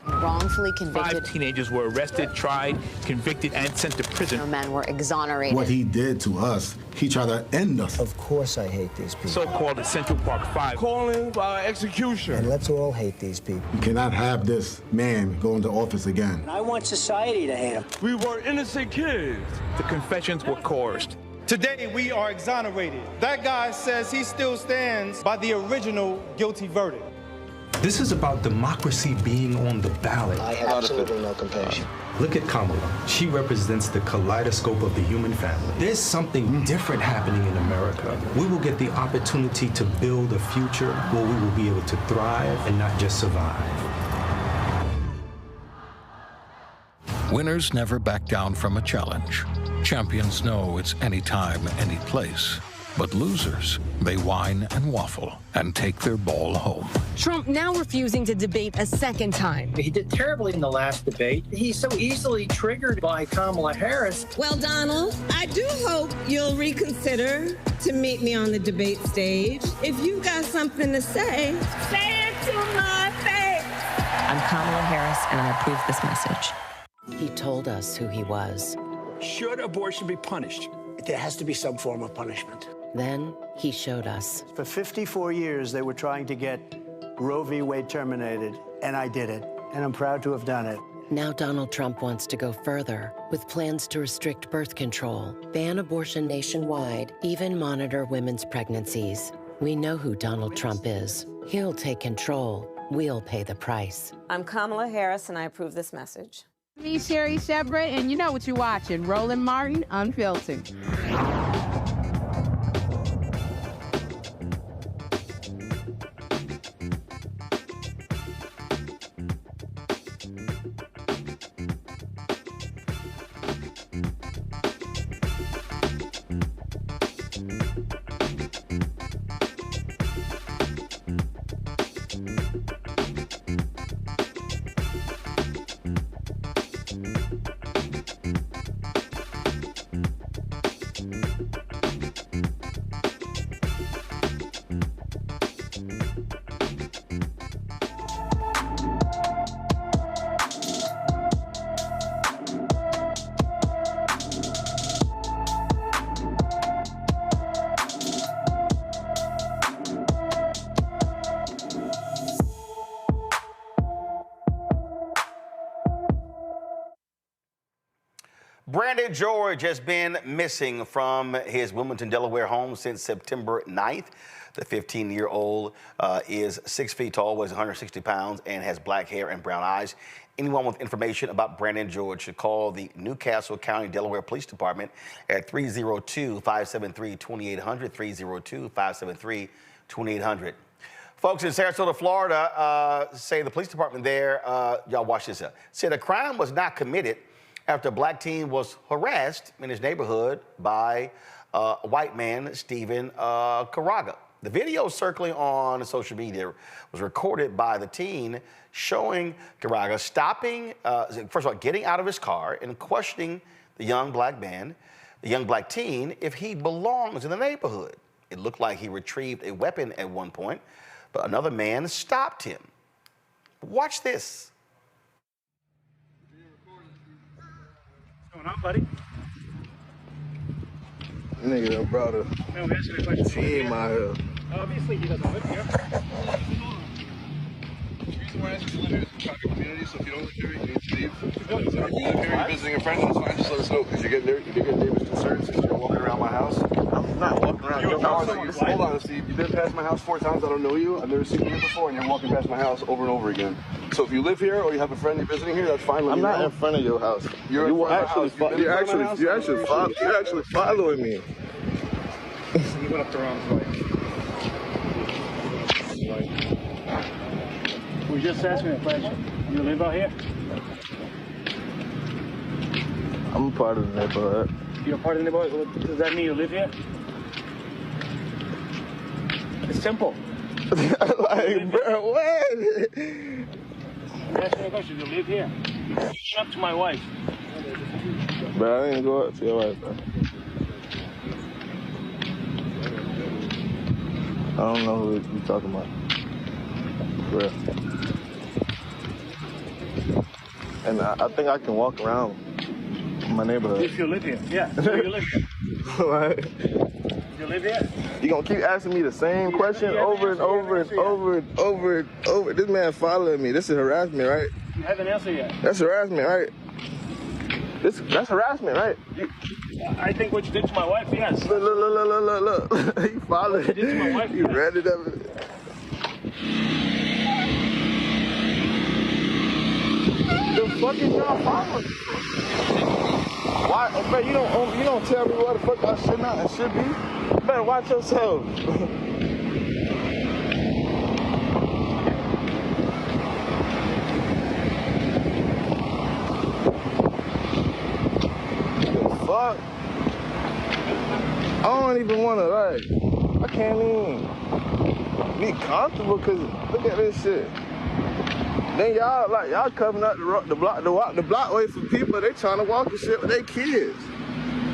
Wrongfully convicted. 5 teenagers were arrested, tried, convicted, and sent to prison. No men were exonerated. What he did to us, he tried to end us. Of course I hate these people. So-called Central Park 5. Calling for execution. And let's all hate these people. You cannot have this man go into office again. I want society to hate him. We were innocent kids. The confessions were coerced. Today, we are exonerated. That guy says he still stands by the original guilty verdict. This is about democracy being on the ballot. I have absolutely no compassion. Look at Kamala. She represents the kaleidoscope of the human family. There's something different happening in America. We will get the opportunity to build a future where we will be able to thrive and not just survive. Winners never back down from a challenge. Champions know it's anytime, any place. But losers, they whine and waffle and take their ball home. Trump now refusing to debate a second time. He did terribly in the last debate. He's so easily triggered by Kamala Harris. Well, Donald, I do hope you'll reconsider to meet me on the debate stage. If you've got something to say, say it to my face. I'm Kamala Harris, and I approve this message. He told us who he was. Should abortion be punished? There has to be some form of punishment. Then he showed us. For 54 years, they were trying to get Roe v. Wade terminated, and I did it, and I'm proud to have done it. Now Donald Trump wants to go further with plans to restrict birth control, ban abortion nationwide, even monitor women's pregnancies. We know who Donald Trump is. He'll take control. We'll pay the price. I'm Kamala Harris, and I approve this message. Me, Sherry Shepherd, and you know what you're watching, Roland Martin Unfiltered. Brandon George has been missing from his Wilmington, Delaware home since September 9th. The 15-year-old is 6 feet tall, weighs 160 pounds, and has black hair and brown eyes. Anyone with information about Brandon George should call the Newcastle County, Delaware Police Department at 302-573-2800, 302-573-2800. Folks in Sarasota, Florida, say the police department there, y'all watch this up, said a crime was not committed after a black teen was harassed in his neighborhood by a white man, Stephen Caraga. The video circling on social media was recorded by the teen, showing Caraga stopping, first of all, getting out of his car and questioning the young black man, the young black teen, if he belongs in the neighborhood. It looked like he retrieved a weapon at one point, but another man stopped him. Watch this. What's going on, buddy? Nigga that brought a team out here. Obviously, he doesn't live here. The reason why I asked you to live here is a private community, so if you don't live here, you need to leave. So if you live here, you're visiting a friend, that's fine, just let us know, because you're getting neighbors concerned since you're walking around my house. I'm not walking around your house. Hold on, Steve. You've been past my house 4 times, I don't know you, I've never seen you here before, and you're walking past my house over and over again. So if you live here or you have a friend you're visiting here, that's fine. I'm not in front of your house. You're actually following me. You went up the wrong way. We just asked me a question. You live out here? I'm a part of the neighborhood. You're a part of the neighborhood? Does that mean you live here? It's simple. Like, bro, what? I'm asking you a question. You live here? You went up to my wife. Bro, I didn't go up to your wife, bro. I don't know who you're talking about. For real. And I think I can walk around my neighborhood. If you live here, yeah. So you live here. What? You live here? You gonna keep asking me the same question over and over and over and over and over. This man following me. This is harassment, right? You haven't answered yet. That's harassment, right? That's harassment, right? I think what you did to my wife, yes. Look. You followed it. What you did to my wife, You yes. read it up. The fuck is y'all following? Why? Man, you don't tell me what the fuck I should not and should be. You better watch yourself. Fuck. I don't even want to, like, I can't even be comfortable because look at this shit. Then y'all coming up the block way for people. They trying to walk and shit with their kids.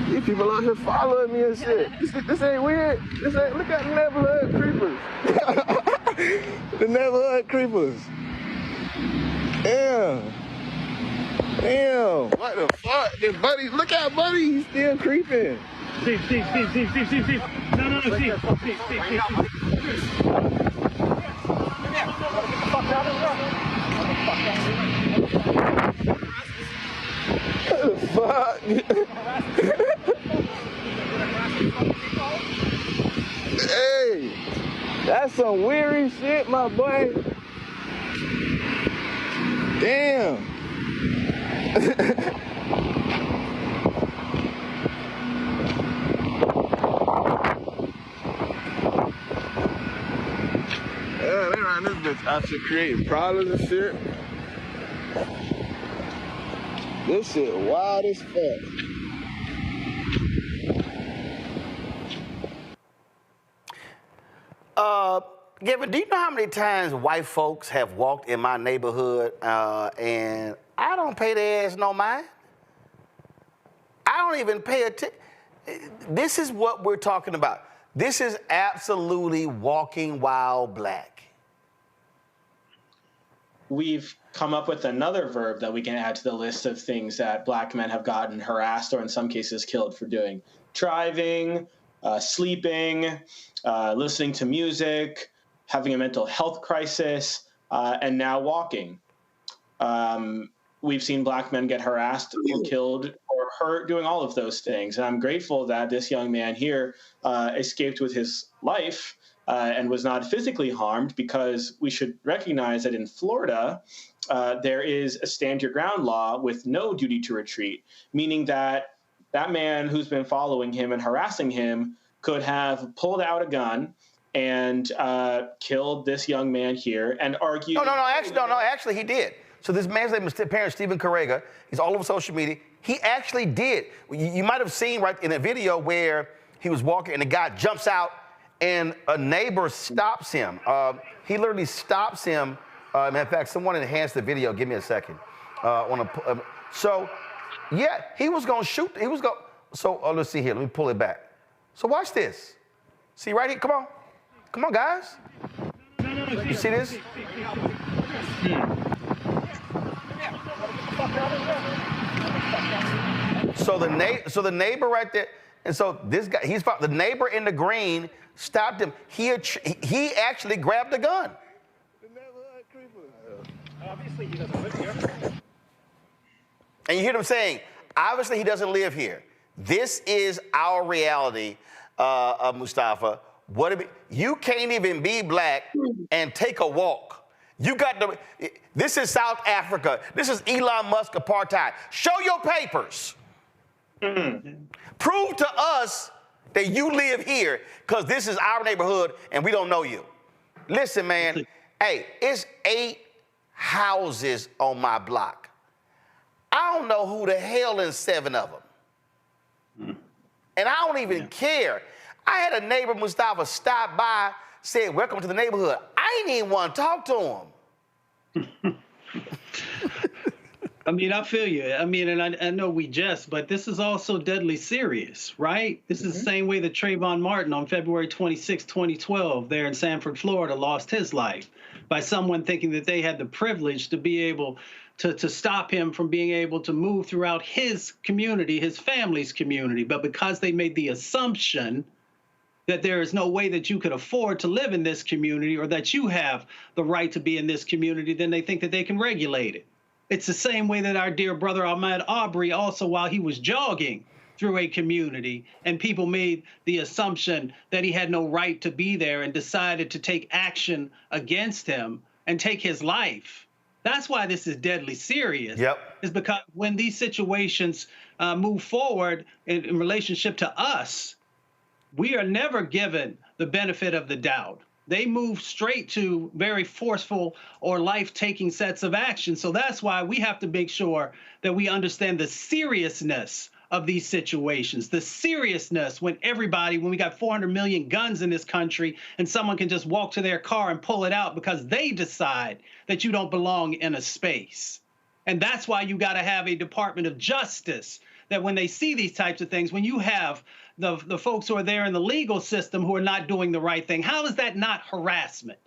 These people out here following me and shit. This ain't weird. Look at the neighborhood creepers. The neighborhood creepers. Yeah. Damn. What the fuck? This Buddy, look at Buddy. He's still creeping. Steve. No, Steve. What the fuck? Hey, that's some weary shit, my boy. Damn. Yeah, they ran this bitch out to create problems and shit. This shit wild as fuck. Gavin, do you know how many times white folks have walked in my neighborhood and I don't pay their ass no mind? I don't even pay attention. This is what we're talking about. This is absolutely walking while black. We've come up with another verb that we can add to the list of things that black men have gotten harassed or in some cases killed for doing. Driving, sleeping, listening to music, having a mental health crisis, and now walking. We've seen black men get harassed or killed or hurt doing all of those things. And I'm grateful that this young man here escaped with his life and was not physically harmed, because we should recognize that in Florida, there is a stand your ground law with no duty to retreat, meaning that that man who's been following him and harassing him could have pulled out a gun and killed this young man here and argued. No, actually he did. So this man's name is apparently Stephen Correga. He's all over social media. He actually did. You might have seen right in a video where he was walking and the guy jumps out and a neighbor stops him. He literally stops him. In fact, someone enhanced the video. Give me a second. So, yeah, he was going to shoot. He was going. So let's see here. Let me pull it back. So watch this. See right here. Come on. Come on, guys. You see this? So the neighbor right there, and so this guy, the neighbor in the green stopped him. He actually grabbed the gun. Obviously, he doesn't live here. And you hear them saying, obviously he doesn't live here. This is our reality, Mustafa. You can't even be black and take a walk. This is South Africa. This is Elon Musk apartheid. Show your papers. Prove to us that you live here, because this is our neighborhood and we don't know you. Listen, man, hey, it's 8 houses on my block. I don't know who the hell in 7 of them. And I don't even care. I had a neighbor, Mustafa, stop by, said, welcome to the neighborhood. I didn't even want to talk to him. I mean, I feel you. I mean, and I know we jest, but this is also deadly serious, right? This is the same way that Trayvon Martin on February 26, 2012, there in Sanford, Florida, lost his life by someone thinking that they had the privilege to be able to stop him from being able to move throughout his community, his family's community. But because they made the assumption that there is no way that you could afford to live in this community or that you have the right to be in this community, then they think that they can regulate it. It's the same way that our dear brother Ahmaud Arbery also, while he was jogging through a community and people made the assumption that he had no right to be there and decided to take action against him and take his life. That's why this is deadly serious. Yep. Is because when these situations move forward in relationship to us, we are never given the benefit of the doubt. They move straight to very forceful or life-taking sets of action. So that's why we have to make sure that we understand the seriousness of these situations, the seriousness when we got 400 million guns in this country and someone can just walk to their car and pull it out because they decide that you don't belong in a space. And that's why you got to have a Department of Justice that when they see these types of things, when you have the folks who are there in the legal system who are not doing the right thing, how is that not harassment?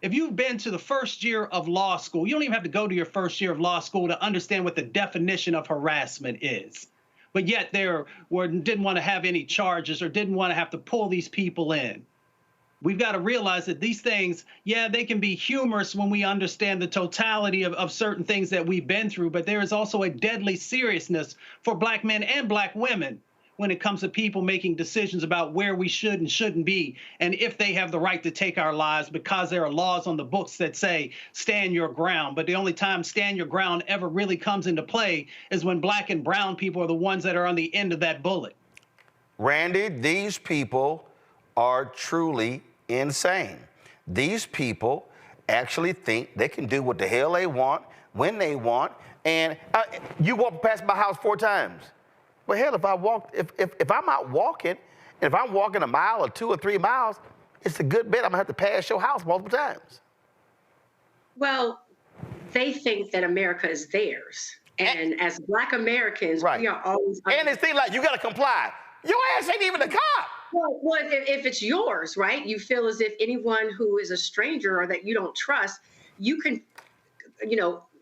If you've been to the first year of law school, you don't even have to go to your first year of law school to understand what the definition of harassment is. But yet didn't want to have any charges or didn't want to have to pull these people in. We've got to realize that these things, yeah, they can be humorous when we understand the totality of certain things that we've been through, but there is also a deadly seriousness for Black men and Black women when it comes to people making decisions about where we should and shouldn't be, and if they have the right to take our lives, because there are laws on the books that say stand your ground. But the only time stand your ground ever really comes into play is when Black and brown people are the ones that are on the end of that bullet. Randy, these people are truly insane. These people actually think they can do what the hell they want, when they want, and you walk past my house 4 times. Well, hell, if I'm out walking, and if I'm walking a mile or 2 or 3 miles, it's a good bet I'm gonna have to pass your house multiple times. Well, they think that America is theirs. And as Black Americans, we are always... And it seems like you gotta comply. Your ass ain't even a cop. Well, if it's yours, right? You feel as if anyone who is a stranger or that you don't trust, you can,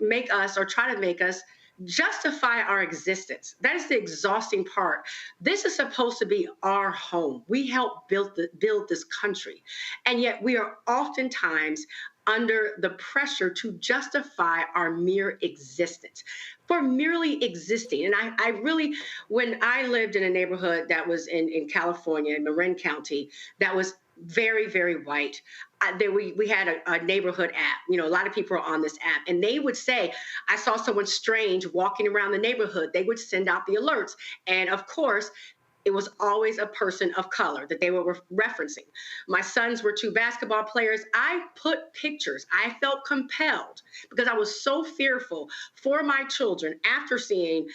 make us or try to make us justify our existence. That is the exhausting part. This is supposed to be our home. We helped build this country. And yet we are oftentimes under the pressure to justify our mere existence for merely existing. And I really, when I lived in a neighborhood that was in California, in Marin County, that was very, very white. We had a neighborhood app. A lot of people are on this app, and they would say, I saw someone strange walking around the neighborhood. They would send out the alerts. And of course, it was always a person of color that they were referencing. My sons were 2 basketball players. I put pictures. I felt compelled because I was so fearful for my children after seeing,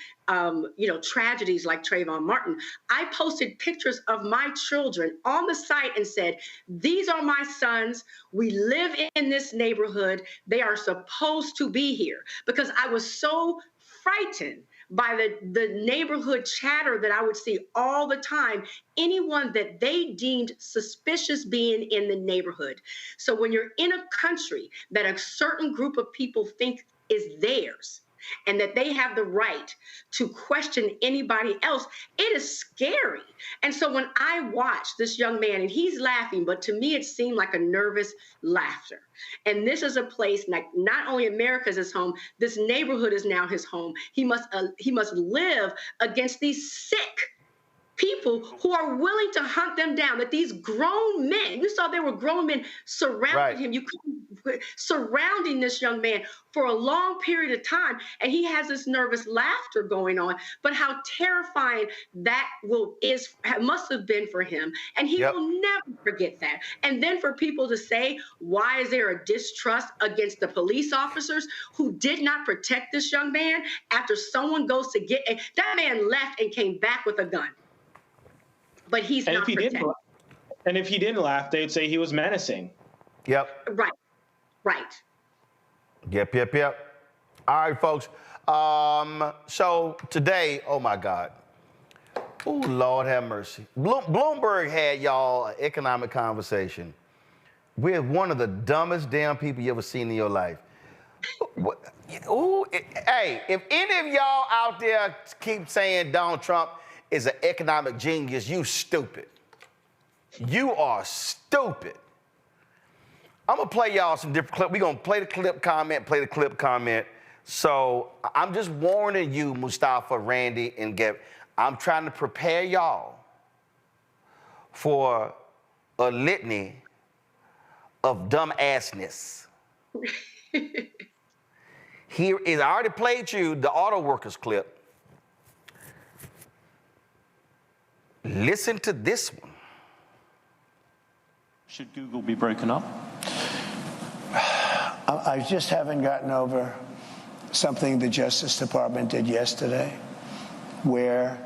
tragedies like Trayvon Martin. I posted pictures of my children on the site and said, these are my sons. We live in this neighborhood. They are supposed to be here, because I was so frightened by the neighborhood chatter that I would see all the time, anyone that they deemed suspicious being in the neighborhood. So when you're in a country that a certain group of people think is theirs, and that they have the right to question anybody else, it is scary. And so when I watched this young man, and he's laughing, but to me it seemed like a nervous laughter. And this is a place like not only America's his home, this neighborhood is now his home. He must live against these sick people who are willing to hunt them down, that these grown men, you saw there were grown men surrounding him, surrounding this young man for a long period of time, and he has this nervous laughter going on, but how terrifying that must have been for him, and he will never forget that. And then for people to say, why is there a distrust against the police officers who did not protect this young man after someone goes to get, that man left and came back with a gun. But he's not protected. And if he didn't laugh, they'd say he was menacing. Yep. Right. Yep. All right, folks. So today, oh my God. Oh, Lord have mercy. Bloomberg had y'all an economic conversation with one of the dumbest damn people you ever seen in your life. Hey, if any of y'all out there keep saying Donald Trump is an economic genius, you stupid. You are stupid. I'm gonna play y'all some different clips. We're gonna play the clip, comment. So I'm just warning you, Mustafa, Randy, and Gab. I'm trying to prepare y'all for a litany of dumbassness. Here is, I already played you the auto workers clip. Listen to this one. Should Google be broken up? I just haven't gotten over something the Justice Department did yesterday, where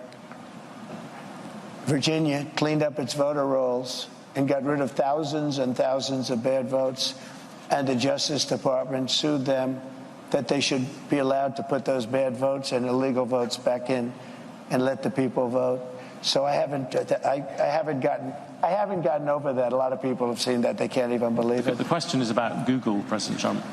Virginia cleaned up its voter rolls and got rid of thousands and thousands of bad votes, and the Justice Department sued them that they should be allowed to put those bad votes and illegal votes back in and let the people vote. So I haven't gotten over that. A lot of people have seen that. They can't even believe it. The question is about Google, President Trump.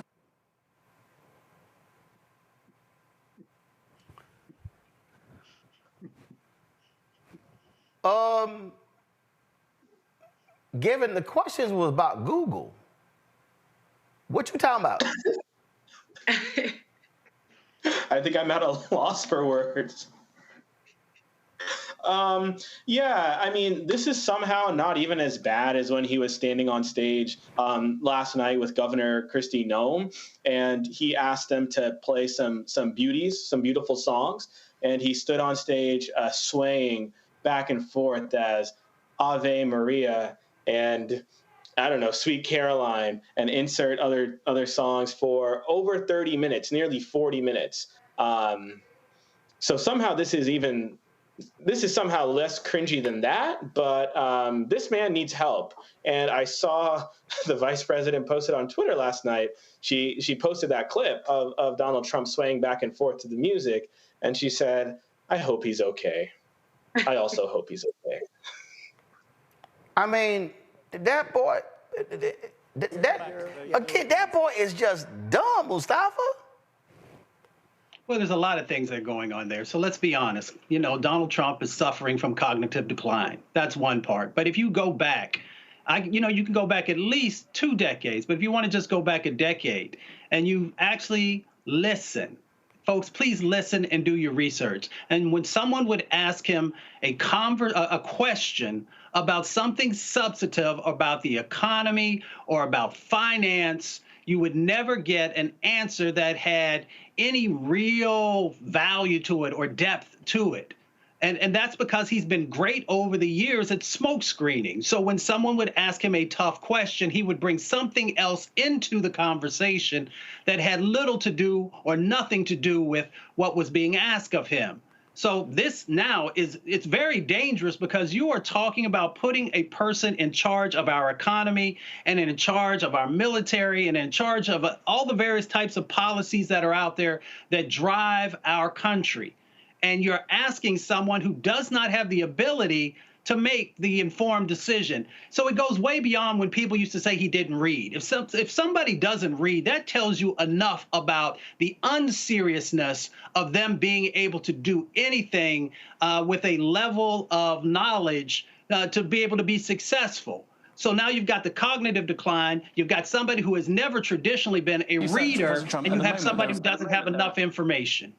Given the questions was about Google, what you talking about? I think I'm at a loss for words. Yeah, I mean, this is somehow not even as bad as when he was standing on stage last night with Governor Kristi Noem, and he asked them to play some beautiful songs, and he stood on stage swaying back and forth as Ave Maria and, I don't know, Sweet Caroline, and insert other songs for over 30 minutes, nearly 40 minutes. So somehow this is somehow less cringy than that, but this man needs help. And I saw the vice president posted on Twitter last night. She posted that clip of Donald Trump swaying back and forth to the music, and she said, "I hope he's okay. I also hope he's okay." I mean, that boy, that boy is just dumb, Mustafa. Well, there's a lot of things that are going on there. So let's be honest. You know, Donald Trump is suffering from cognitive decline. That's one part. But if you go back, you can go back at least 2 decades. But if you want to just go back a decade and you actually listen, folks, please listen and do your research. And when someone would ask him a question about something substantive about the economy or about finance, you would never get an answer that had any real value to it or depth to it. And that's because he's been great over the years at smoke screening. So when someone would ask him a tough question, he would bring something else into the conversation that had little to do or nothing to do with what was being asked of him. So this now it's very dangerous because you are talking about putting a person in charge of our economy and in charge of our military and in charge of all the various types of policies that are out there that drive our country. And you're asking someone who does not have the ability to make the informed decision. So it goes way beyond when people used to say he didn't read. If somebody doesn't read, that tells you enough about the unseriousness of them being able to do anything with a level of knowledge to be able to be successful. So now you've got the cognitive decline, you've got somebody who has never traditionally been a reader, and you have somebody who doesn't have enough information.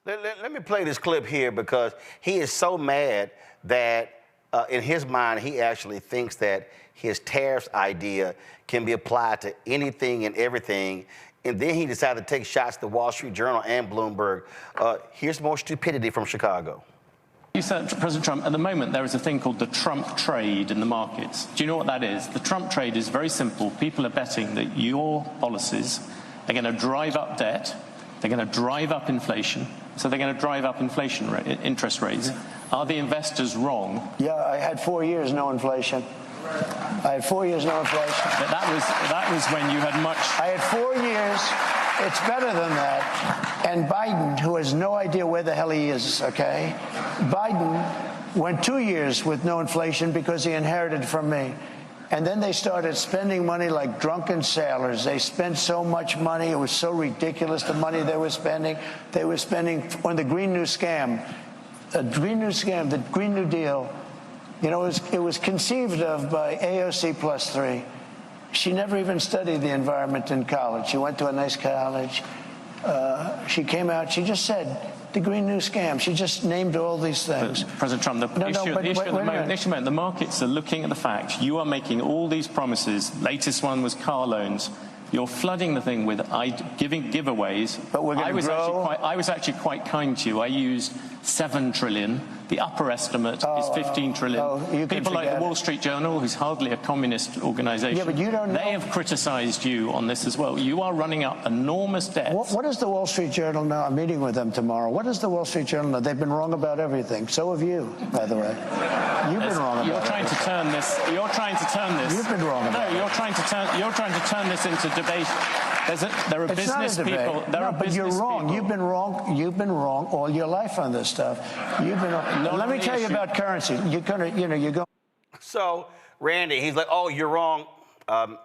Let me play this clip here because he is so mad that in his mind, he actually thinks that his tariffs idea can be applied to anything and everything. And then he decided to take shots at the Wall Street Journal and Bloomberg. Here's more stupidity from Chicago. You said, President Trump, at the moment there is a thing called the Trump trade in the markets. Do you know what that is? The Trump trade is very simple. People are betting that your policies are going to drive up debt, they're going to drive up inflation, so they're going to drive up interest rates. Are the investors wrong? Yeah, I had 4 years no inflation. I had 4 years no inflation. But that was when you had much. I had 4 years. It's better than that. And Biden, who has no idea where the hell he is, okay? Biden went 2 years with no inflation because he inherited from me. And then they started spending money like drunken sailors. They spent so much money. It was so ridiculous, the money they were spending. They were spending on the Green New Scam. The Green New Scam, the Green New Deal, you know, it was conceived of by AOC +3. She never even studied the environment in college. She went to a nice college. She came out, she just said, the Green New Scam. She just named all these things. But President Trump, the issue at the markets are looking at the fact you are making all these promises. Latest one was car loans. You're flooding the thing with giving giveaways. But we're going to grow. I was actually quite kind to you. I used 7 trillion. The upper estimate is 15 trillion. People like the Wall Street Journal, who's hardly a communist organization, yeah, but you don't know. They have criticized you on this as well. You are running up enormous debts. What does the Wall Street Journal know? I'm meeting with them tomorrow. What does the Wall Street Journal know? They've been wrong about everything. So have you, by the way. You've been wrong about You're trying to turn this. You're trying to turn this. You've been wrong about No, you're trying to turn this into debate. There are It's business not a debate. people. There No, are but business you're wrong. people. You've been wrong. You've been wrong all your life on this stuff. You've been. Let me tell you about currency. You're gonna, you go. So, Randy, he's like, oh, you're wrong.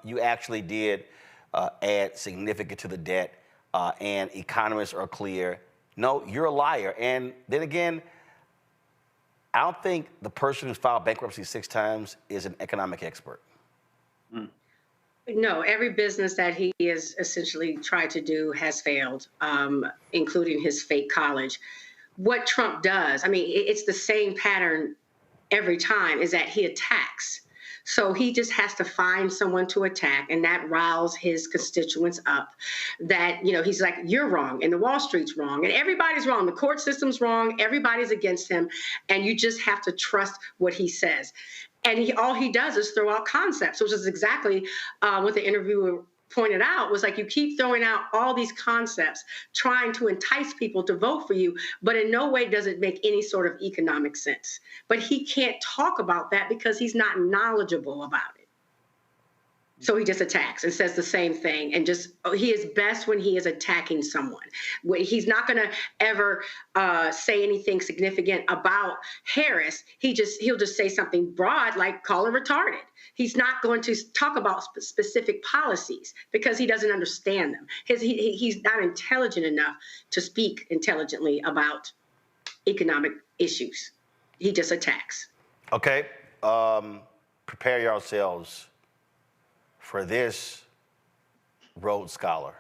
You actually did add significant to the debt, and economists are clear. No, you're a liar. And then again, I don't think the person who's filed bankruptcy 6 times is an economic expert. No, every business that he has essentially tried to do has failed, including his fake college. What Trump does, I mean, it's the same pattern every time, is that he attacks. So he just has to find someone to attack, and that riles his constituents up. That, he's like, you're wrong, and the Wall Street's wrong, and everybody's wrong. The court system's wrong. Everybody's against him, and you just have to trust what he says. And all he does is throw out concepts, which is exactly what the interviewer pointed out, was like, you keep throwing out all these concepts, trying to entice people to vote for you, but in no way does it make any sort of economic sense. But he can't talk about that because he's not knowledgeable about it. So he just attacks and says the same thing, and he is best when he is attacking someone. He's not going to ever say anything significant about Harris. He'll just say something broad, like call her retarded. He's not going to talk about specific policies because he doesn't understand them. He's not intelligent enough to speak intelligently about economic issues. He just attacks. Okay, prepare yourselves for this Rhodes Scholar.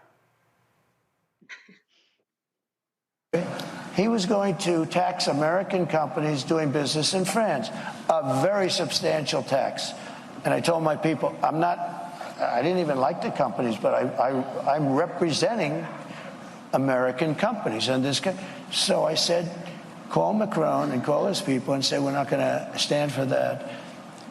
He was going to tax American companies doing business in France, a very substantial tax. And I told my people, I didn't even like the companies, but I'm representing American companies. So I said, call Macron and call his people and say, we're not going to stand for that.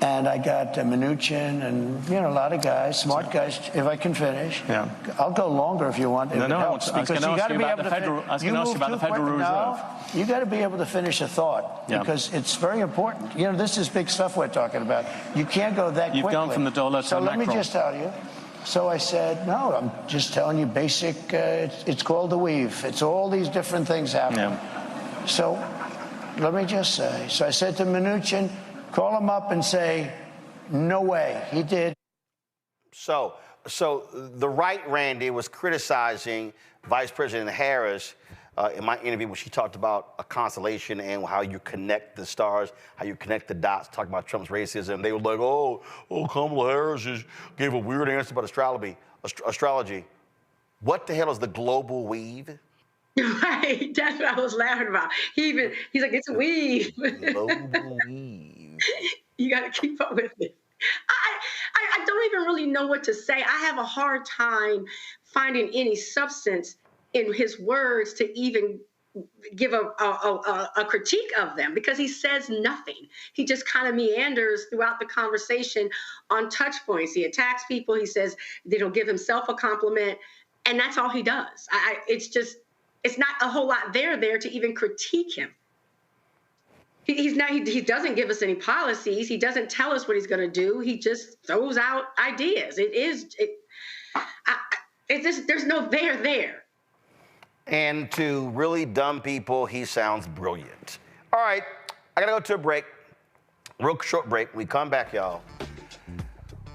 And I got Mnuchin and, a lot of guys, smart guys, if I can finish. Yeah. I'll go longer if you want. No, I was going to ask you about the Federal Reserve. You got to be able to finish a thought because it's very important. This is big stuff we're talking about. You can't go that quickly. You've gone from the dollar to So let Macron. me just tell you. So I said, no, I'm just telling you basic, it's called the weave. It's all these different things happening. Yeah. So let me just say, so I said to Mnuchin, call him up and say, no way. He did. So the right, Randy, was criticizing Vice President Harris in my interview when she talked about a constellation and how you connect the stars, how you connect the dots, talking about Trump's racism. They were like, oh, Kamala Harris just gave a weird answer about astrology. What the hell is the global weave? Right, that's what I was laughing about. He's like, it's a weave. Global weave. You got to keep up with it. I don't even really know what to say. I have a hard time finding any substance in his words to even give a critique of them because he says nothing. He just kind of meanders throughout the conversation on touch points. He attacks people. He says he'll give himself a compliment, and that's all he does. It's not a whole lot there to even critique him. He doesn't give us any policies. He doesn't tell us what he's going to do. He just throws out ideas. There's no there. And to really dumb people, he sounds brilliant. All right, I got to go to a break. Real short break. We come back, y'all.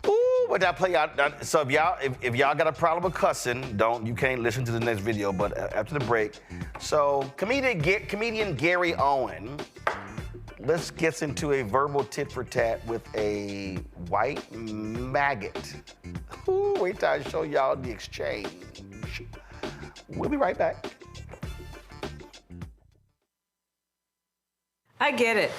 Ooh, but that play out. So if y'all got a problem with cussing, you can't listen to the next video. But after the break, so comedian Gary Owen, let's get into a verbal tit for tat with a white maggot. Ooh, wait till I show y'all the exchange. We'll be right back. I get it.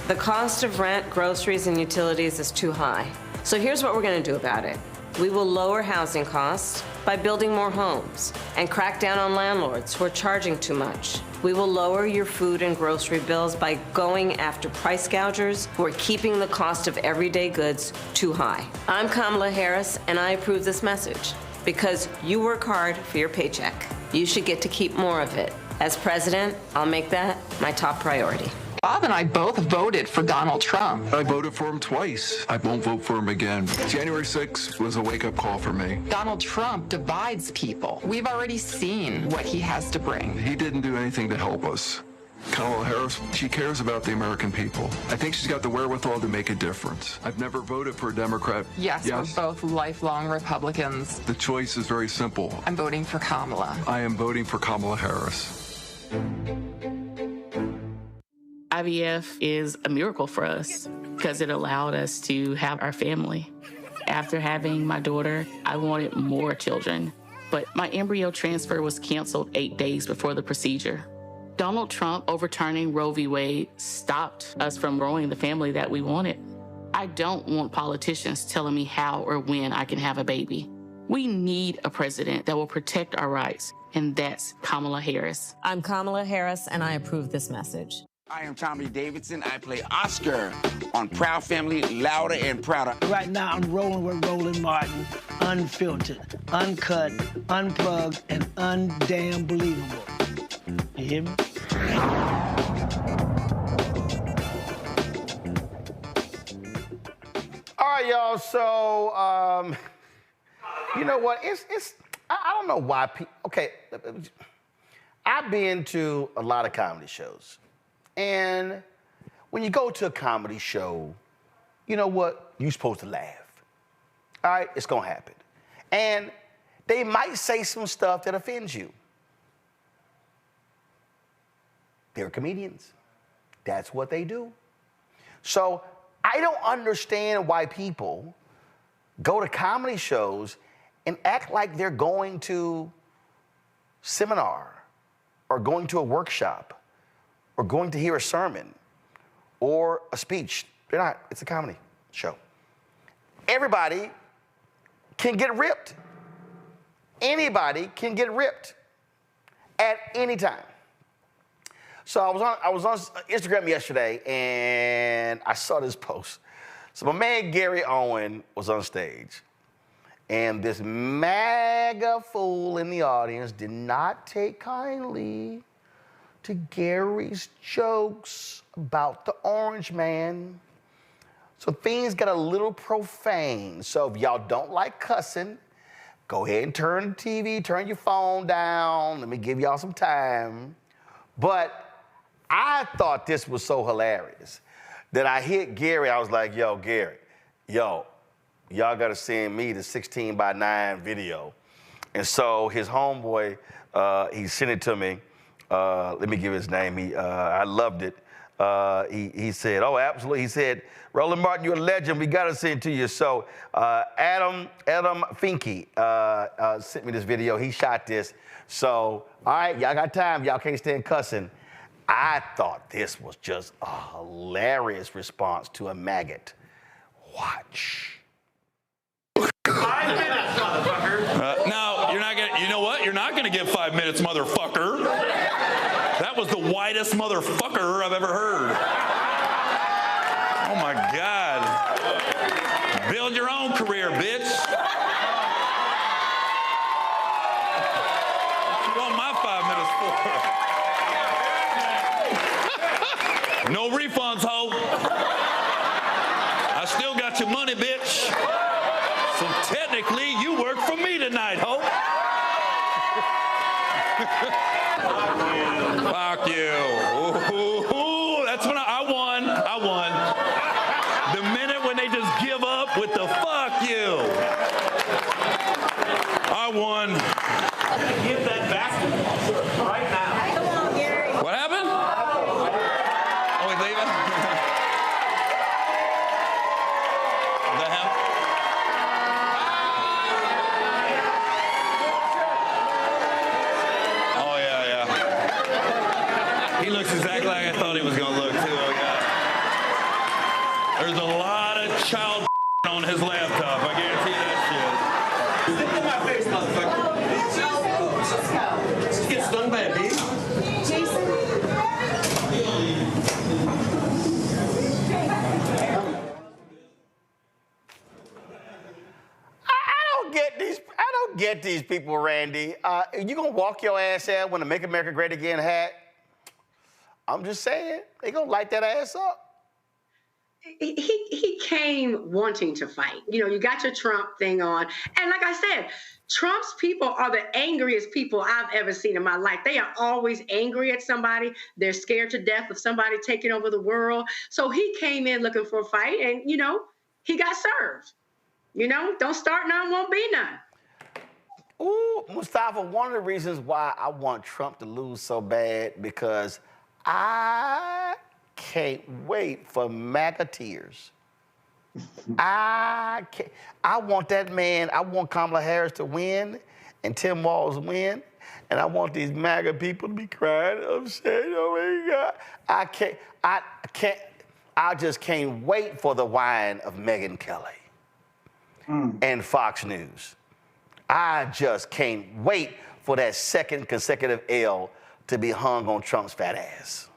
The cost of rent, groceries, and utilities is too high. So here's what we're going to do about it. We will lower housing costs by building more homes and crack down on landlords who are charging too much. We will lower your food and grocery bills by going after price gougers who are keeping the cost of everyday goods too high. I'm Kamala Harris, and I approve this message because you work hard for your paycheck. You should get to keep more of it. As president, I'll make that my top priority. Bob and I both voted for Donald Trump. I voted for him twice. I won't vote for him again. January 6th was a wake-up call for me. Donald Trump divides people. We've already seen what he has to bring. He didn't do anything to help us. Kamala Harris, she cares about the American people. I think she's got the wherewithal to make a difference. I've never voted for a Democrat. Yes, we're both lifelong Republicans. The choice is very simple. I'm voting for Kamala. I am voting for Kamala Harris. IVF is a miracle for us because it allowed us to have our family. After having my daughter, I wanted more children, but my embryo transfer was canceled 8 days before the procedure. Donald Trump overturning Roe v. Wade stopped us from growing the family that we wanted. I don't want politicians telling me how or when I can have a baby. We need a president that will protect our rights, and that's Kamala Harris. I'm Kamala Harris, and I approve this message. I am Tommy Davidson. I play Oscar on Proud Family, Louder and Prouder. Right now, I'm rolling with Roland Martin, unfiltered, uncut, unplugged, and undamn believable. You hear me? All right, y'all. So, you know what? I don't know why people. Okay, I've been to a lot of comedy shows, and when you go to a comedy show, you know what? You're supposed to laugh. All right, it's gonna happen, and they might say some stuff that offends you. They're comedians. That's what they do. So I don't understand why people go to comedy shows and act like they're going to seminar or going to a workshop or going to hear a sermon or a speech. They're not. It's a comedy show. Everybody can get ripped. Anybody can get ripped at any time. So I was on Instagram yesterday, and I saw this post. So my man Gary Owen was on stage, and this MAGA fool in the audience did not take kindly to Gary's jokes about the orange man. So things got a little profane. So if y'all don't like cussing, go ahead and turn the TV, turn your phone down. Let me give y'all some time. But I thought this was so hilarious that I hit Gary. I was like, yo, Gary, y'all gotta send me the 16:9 video. And so his homeboy, he sent it to me. Let me give his name. I loved it. He said, oh, absolutely. He said, Roland Martin, you're a legend. We gotta send it to you. So Adam Finke sent me this video. He shot this. So, all right, y'all got time. Y'all can't stand cussing. I thought this was just a hilarious response to a maggot. Watch. 5 minutes, motherfucker. No, you're not gonna. You know what? You're not gonna get 5 minutes, motherfucker. That was the whitest motherfucker I've ever heard. Oh my God. Build your own career, bitch. What you want my 5 minutes for? No refunds, ho. I still got your money, bitch. So technically, you work for me tonight, ho. Fuck you. Ooh, that's when I won. I won. The minute when they just give up with the fuck you. I won. Give that back to me right now. Come on, Gary. What happened? Oh, he's leaving? Is that him? Oh, yeah. He looks exactly like I thought he was going to look, too. Oh, God. There's a lot of child on his laptop. I guarantee you that shit. Stick in my face, motherfucker. Just get stung by a bee. Jason. I don't get these people, Randy. You gonna walk your ass out when the Make America Great Again hat? I'm just saying, they gonna light that ass up. He came wanting to fight. You know, you got your Trump thing on. And like I said, Trump's people are the angriest people I've ever seen in my life. They are always angry at somebody. They're scared to death of somebody taking over the world. So he came in looking for a fight and, you know, he got served. You know, don't start none, won't be none. Ooh, Mustafa, one of the reasons why I want Trump to lose so bad, because I can't wait for MAGA tears. I want that man, I want Kamala Harris to win and Tim Walz win, and I want these MAGA people to be crying, upset, oh my God. I just can't wait for the whine of Megyn Kelly and Fox News. I just can't wait for that second consecutive L to be hung on Trump's fat ass.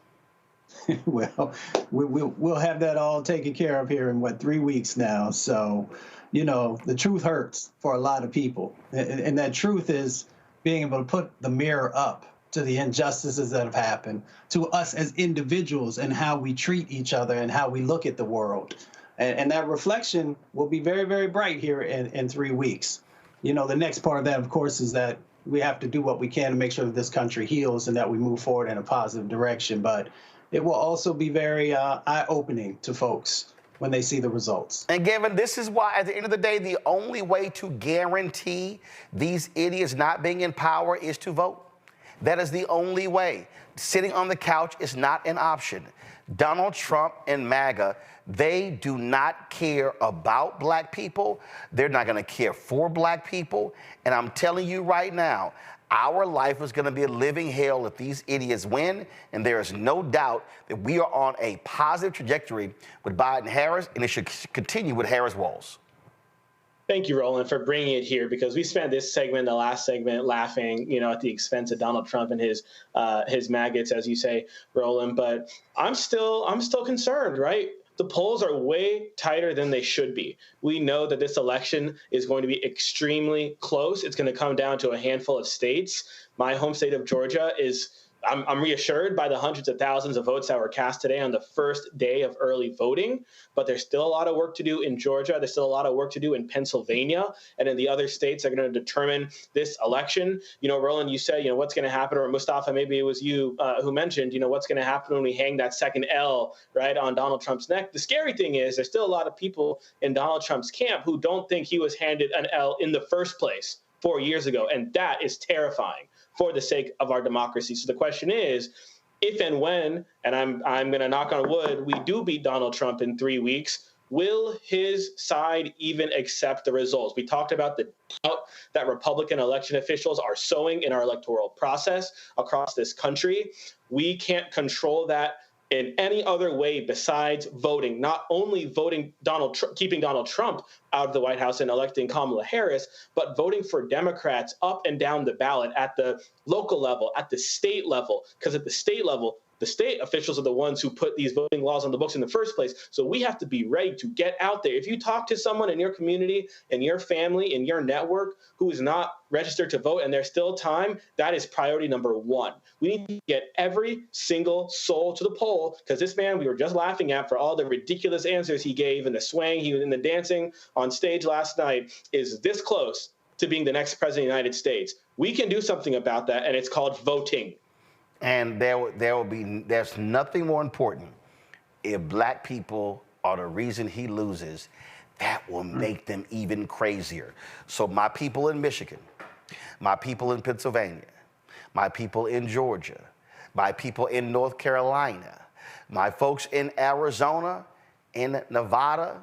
Well, we'll have that all taken care of here in, 3 weeks now. So, you know, the truth hurts for a lot of people. And that truth is being able to put the mirror up to the injustices that have happened, to us as individuals and how we treat each other and how we look at the world. And that reflection will be very, very bright here in 3 weeks. You know, the next part of that, of course, is that we have to do what we can to make sure that this country heals and that we move forward in a positive direction. But it will also be very eye-opening to folks when they see the results. And Gavin, this is why, at the end of the day, the only way to guarantee these idiots not being in power is to vote. That is the only way. Sitting on the couch is not an option. Donald Trump and MAGA, they do not care about black people. They're not going to care for black people. And I'm telling you right now, our life is going to be a living hell if these idiots win, and there is no doubt that we are on a positive trajectory with Biden-Harris, and it should continue with Harris-Walz. Thank you, Roland, for bringing it here, because we spent this segment, the last segment, laughing, you know, at the expense of Donald Trump and his maggots, as you say, Roland. But I'm still concerned, right? The polls are way tighter than they should be. We know that this election is going to be extremely close. It's going to come down to a handful of states. My home state of Georgia is, I'm reassured by the hundreds of thousands of votes that were cast today on the first day of early voting, but there's still a lot of work to do in Georgia. There's still a lot of work to do in Pennsylvania and in the other states that are going to determine this election. You know, Roland, you said, you know, what's going to happen, or Mustafa, maybe it was you who mentioned, you know, what's going to happen when we hang that second L, right, on Donald Trump's neck. The scary thing is there's still a lot of people in Donald Trump's camp who don't think he was handed an L in the first place 4 years ago, and that is terrifying for the sake of our democracy. So the question is, if and when, and I'm going to knock on wood, we do beat Donald Trump in 3 weeks, will his side even accept the results? We talked about the doubt that Republican election officials are sowing in our electoral process across this country. We can't control that in any other way besides voting, not only voting keeping Donald Trump out of the White House and electing Kamala Harris, but voting for Democrats up and down the ballot at the local level, at the state level, because at the state level, the state officials are the ones who put these voting laws on the books in the first place. So we have to be ready to get out there. If you talk to someone in your community, in your family, in your network who is not registered to vote and there's still time, that is priority number one. We need to get every single soul to the poll, because this man we were just laughing at for all the ridiculous answers he gave and the swaying he was in the dancing on stage last night is this close to being the next president of the United States. We can do something about that, and it's called voting. And there's nothing more important. If black people are the reason he loses, that will make them even crazier. So my people in Michigan, my people in Pennsylvania, my people in Georgia, my people in North Carolina, my folks in Arizona, in Nevada,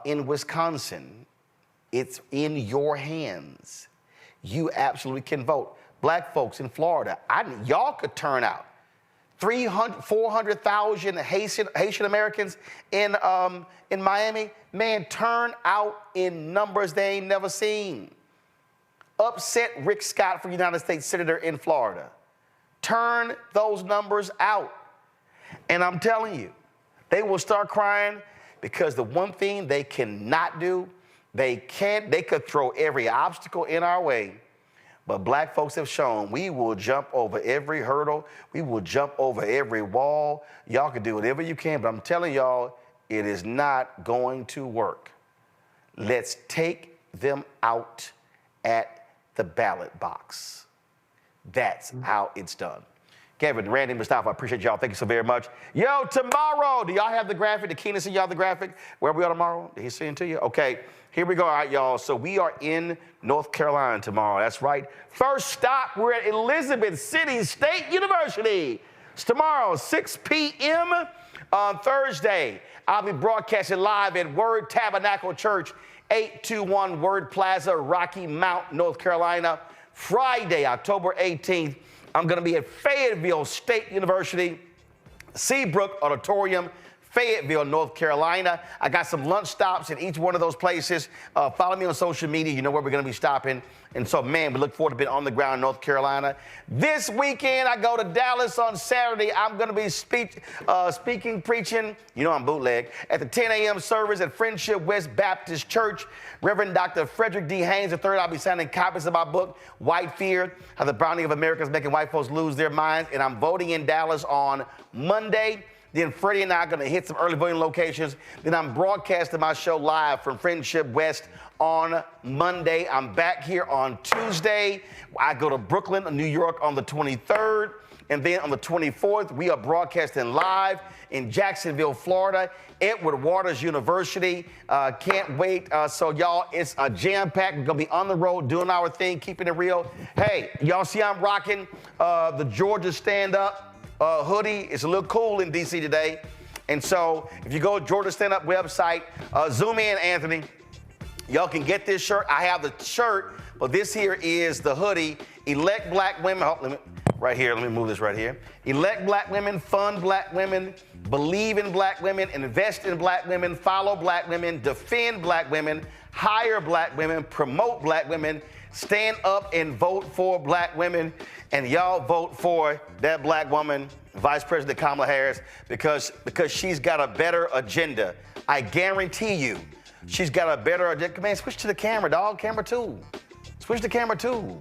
in Wisconsin, it's in your hands. You absolutely can vote. Black folks in Florida, y'all could turn out. 400,000 Haitian Americans in Miami, man, turn out in numbers they ain't never seen. Upset Rick Scott for United States Senator in Florida. Turn those numbers out. And I'm telling you, they will start crying, because the one thing they cannot do, they could throw every obstacle in our way, But black folks have shown we will jump over every hurdle. We will jump over every wall. Y'all can do whatever you can, but I'm telling y'all, it is not going to work. Let's take them out at the ballot box. That's how it's done. Kevin, Randy, Mustafa, I appreciate y'all. Thank you so very much. Yo, tomorrow, do y'all have the graphic? Did Keenan send y'all the graphic? Where we are tomorrow? Did he send it to you? Okay, here we go. All right, y'all. So we are in North Carolina tomorrow. That's right. First stop, we're at Elizabeth City State University. It's tomorrow, 6 p.m. on Thursday. I'll be broadcasting live at Word Tabernacle Church, 821 Word Plaza, Rocky Mount, North Carolina. Friday, October 18th, I'm going to be at Fayetteville State University, Seabrook Auditorium, Fayetteville, North Carolina. I got some lunch stops in each one of those places. Follow me on social media. You know where we're going to be stopping. And so, man, we look forward to being on the ground in North Carolina. This weekend, I go to Dallas on Saturday. I'm going to be speaking, preaching, you know I'm bootleg, at the 10 a.m. service at Friendship West Baptist Church. Reverend Dr. Frederick D. Haynes III, I'll be signing copies of my book, White Fear, How the Browning of America is Making White Folks Lose Their Minds. And I'm voting in Dallas on Monday. Then Freddie and I are going to hit some early voting locations. Then I'm broadcasting my show live from Friendship West on Monday. I'm back here on Tuesday. I go to Brooklyn, New York on the 23rd. And then on the 24th, we are broadcasting live in Jacksonville, Florida, Edward Waters University. Can't wait. So, y'all, it's a jam-packed. We're going to be on the road doing our thing, keeping it real. Hey, y'all see I'm rocking the Georgia stand-up hoodie. It's a little cool in D.C. today. And so if you go to Georgia Stand Up website, zoom in, Anthony. Y'all can get this shirt. I have the shirt, but this here is the hoodie. Elect black women. Oh, right here. Let me move this right here. Elect black women, fund black women, believe in black women, invest in black women, follow black women, defend black women, hire black women, promote black women, stand up and vote for black women. And y'all vote for that black woman, Vice President Kamala Harris, because she's got a better agenda. I guarantee you, she's got a better agenda. Man, switch to the camera, dog. Camera 2. Switch to camera 2.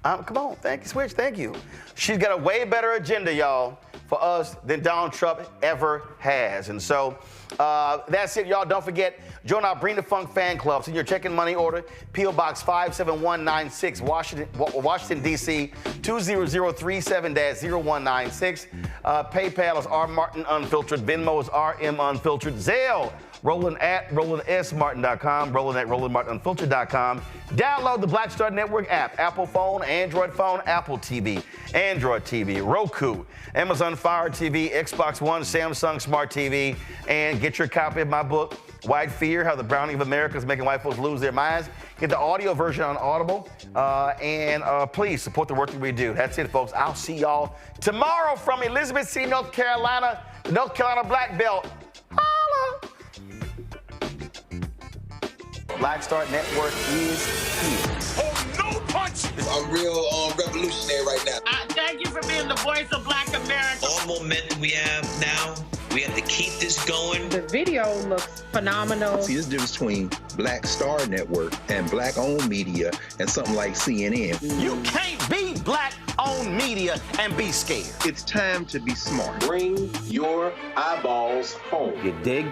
Come on, thank you, switch, thank you. She's got a way better agenda, y'all, for us than Donald Trump ever has. And so that's it, y'all. Don't forget, join our Bring the Funk fan club. Send your check and money order, P.O. Box 57196, Washington, D.C., 20037-0196. PayPal is rmartinunfiltered. Venmo is rmunfiltered. Zelle, Roland at RolandSMartin.com, Roland at RolandMartinUnfiltered.com. Download the Black Star Network app, Apple phone, Android phone, Apple TV, Android TV, Roku, Amazon Fire TV, Xbox One, Samsung Smart TV, and get your copy of my book, White Fear, How the Browning of America is Making White Folks Lose Their Minds. Get the audio version on Audible, and please support the work that we do. That's it, folks. I'll see y'all tomorrow from Elizabeth City, North Carolina, North Carolina Black Belt. Holla! Black Star Network is here. Oh, no punch! I'm real revolutionary right now. Thank you for being the voice of Black America. All momentum we have now, we have to keep this going. The video looks phenomenal. See, there's a difference between Black Star Network and black-owned media and something like CNN. You can't be black-owned media and be scared. It's time to be smart. Bring your eyeballs home. You dig?